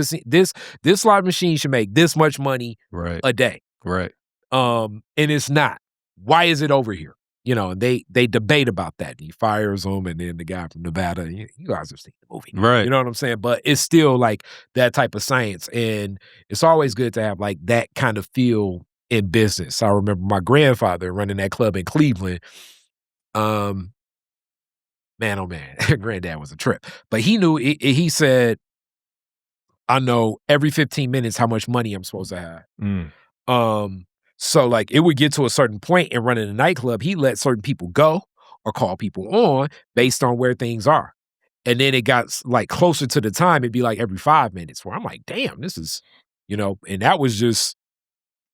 Speaker 2: slot machine should make this much money a day.
Speaker 3: Right.
Speaker 2: And it's not. Why is it over here? They debate about that. He fires him, and then the guy from Nevada, you guys have seen the movie.
Speaker 3: Right.
Speaker 2: You know what I'm saying? But it's still like that type of science. And it's always good to have like that kind of feel in business. I remember my grandfather running that club in Cleveland. Man, oh man, granddad was a trip. But he knew, he said, I know every 15 minutes how much money I'm supposed to have. So like it would get to a certain point in running a nightclub, he let certain people go or call people on based on where things are. And then it got like closer to the time, it'd be like every 5 minutes, where I'm like, damn, this is, and that was just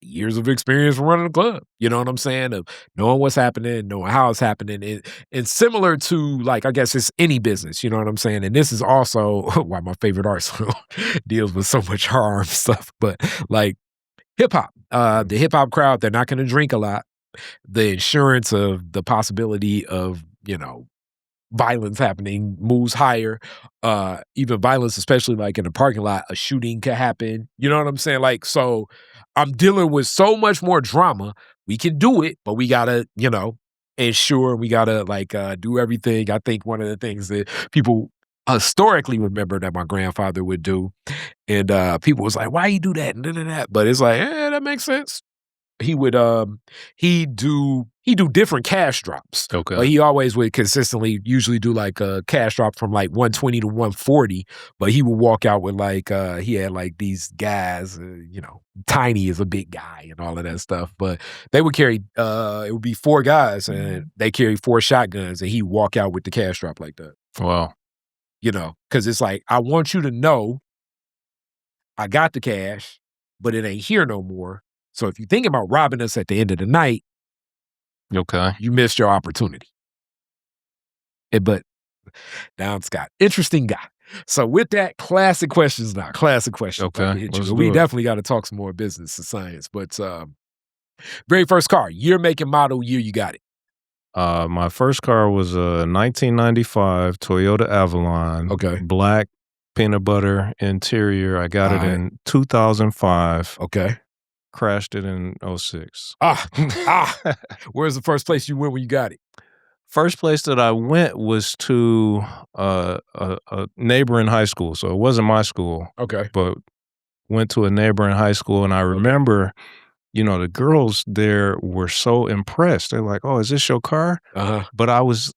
Speaker 2: years of experience from running a club. You know what I'm saying? Of knowing what's happening, knowing how it's happening. And similar to like, I guess it's any business, you know what I'm saying? And this is also why my favorite art school deals with so much harm stuff, but like, hip hop, the hip hop crowd, they're not going to drink a lot. The insurance of the possibility of, violence happening moves higher. Even violence, especially like in a parking lot, a shooting could happen. You know what I'm saying? Like, so I'm dealing with so much more drama. We can do it, but we gotta, ensure, we gotta like do everything. I think one of the things that people historically remember that my grandfather would do, and people was like, why you do that and that? But it's like, that makes sense. He would he do different cash drops.
Speaker 3: Okay.
Speaker 2: But he always would consistently usually do like a cash drop from like 120 to 140. But he would walk out with like he had like these guys, Tiny is a big guy and all of that stuff. But they would carry it would be 4 guys and they carry 4 shotguns, and he'd walk out with the cash drop like that.
Speaker 3: Wow.
Speaker 2: Because it's like, I want you to know I got the cash, but it ain't here no more. So if you're thinking about robbing us at the end of the night,
Speaker 3: Okay.
Speaker 2: you missed your opportunity. But down Scott, interesting guy. So with that, classic questions now. Classic questions.
Speaker 3: Okay, let's
Speaker 2: We
Speaker 3: do it.
Speaker 2: definitely got to talk some more business and science. But very first car, year, make, and model, year you got it.
Speaker 3: My first car was a 1995 Toyota Avalon.
Speaker 2: Okay.
Speaker 3: Black peanut butter interior. I got it in 2005.
Speaker 2: Okay.
Speaker 3: Crashed it in 06.
Speaker 2: Where's the first place you went when you got it?
Speaker 3: First place that I went was to a neighboring high school. So it wasn't my school.
Speaker 2: Okay.
Speaker 3: But went to a neighboring high school, and I remember, the girls there were so impressed. They're like, "Oh, is this your car?" But I was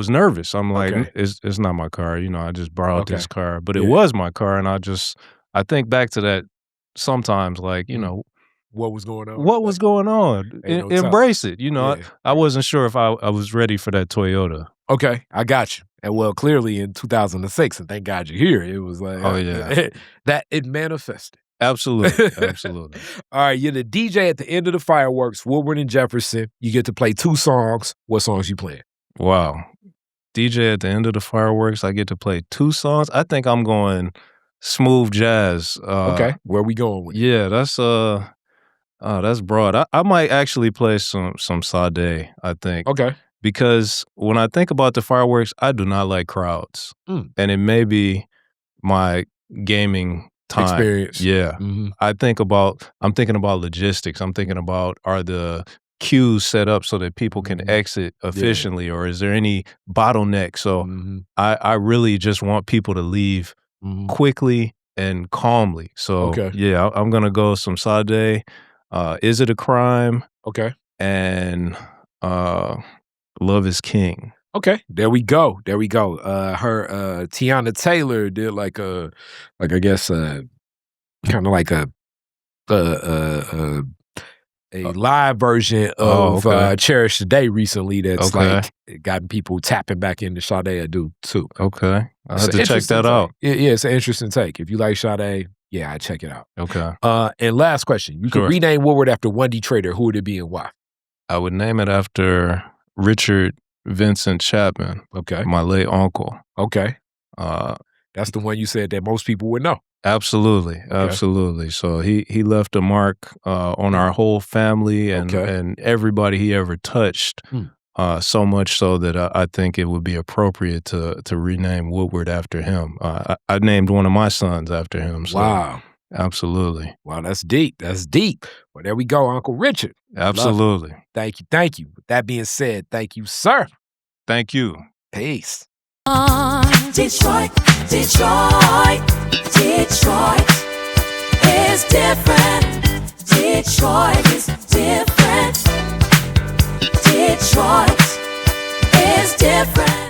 Speaker 3: nervous. I'm like, it's not my car. I just borrowed this car, but it was my car. And I think back to that sometimes, like,
Speaker 2: what was going on?
Speaker 3: What was going on? Embrace it. I wasn't sure if I was ready for that Toyota.
Speaker 2: Okay, I got you. And well, clearly in 2006, and thank God you're here, it was like, that it manifested.
Speaker 3: Absolutely. Absolutely.
Speaker 2: All right, you're the DJ at the end of the fireworks, Woodward and Jefferson. You get to play 2 songs. What songs you playing?
Speaker 3: Wow. DJ at the end of the fireworks, I get to play 2 songs. I think I'm going smooth jazz.
Speaker 2: Okay, where we going with?
Speaker 3: Yeah, that's broad. I might actually play some Sade, I think.
Speaker 2: Okay.
Speaker 3: Because when I think about the fireworks, I do not like crowds. And it may be my gaming time.
Speaker 2: Experience.
Speaker 3: Yeah. I'm thinking about logistics. I'm thinking about, are the queues set up so that people can exit efficiently, or is there any bottleneck? So I really just want people to leave quickly and calmly. So I'm gonna go some Sade. Is It a Crime?
Speaker 2: Okay.
Speaker 3: And Love is King.
Speaker 2: Okay, there we go. Her Tiana Taylor did I guess kind of like a live version of Cherish the Day recently that's like gotten people tapping back into Sade Adu too.
Speaker 3: Okay. I'll have to check that out.
Speaker 2: Yeah, it's an interesting take. If you like Sade, I check it out.
Speaker 3: Okay.
Speaker 2: And last question. You could rename Woodward after one Detroiter. Who would it be and why?
Speaker 3: I would name it after Richard Vincent Chapman. Okay. My late uncle.
Speaker 2: Okay. That's the one you said that most people would know.
Speaker 3: Absolutely. Absolutely. So he left a mark on our whole family and everybody he ever touched. So much so that I think it would be appropriate to rename Woodward after him. I named one of my sons after him. So
Speaker 2: wow.
Speaker 3: Absolutely.
Speaker 2: Wow, that's deep. That's deep. Well, there we go, Uncle Richard.
Speaker 3: Absolutely.
Speaker 2: Thank you. Thank you. With that being said, thank you, sir.
Speaker 3: Thank you.
Speaker 2: Peace.
Speaker 1: Detroit, Detroit, Detroit is different. Detroit is different. Detroit is different.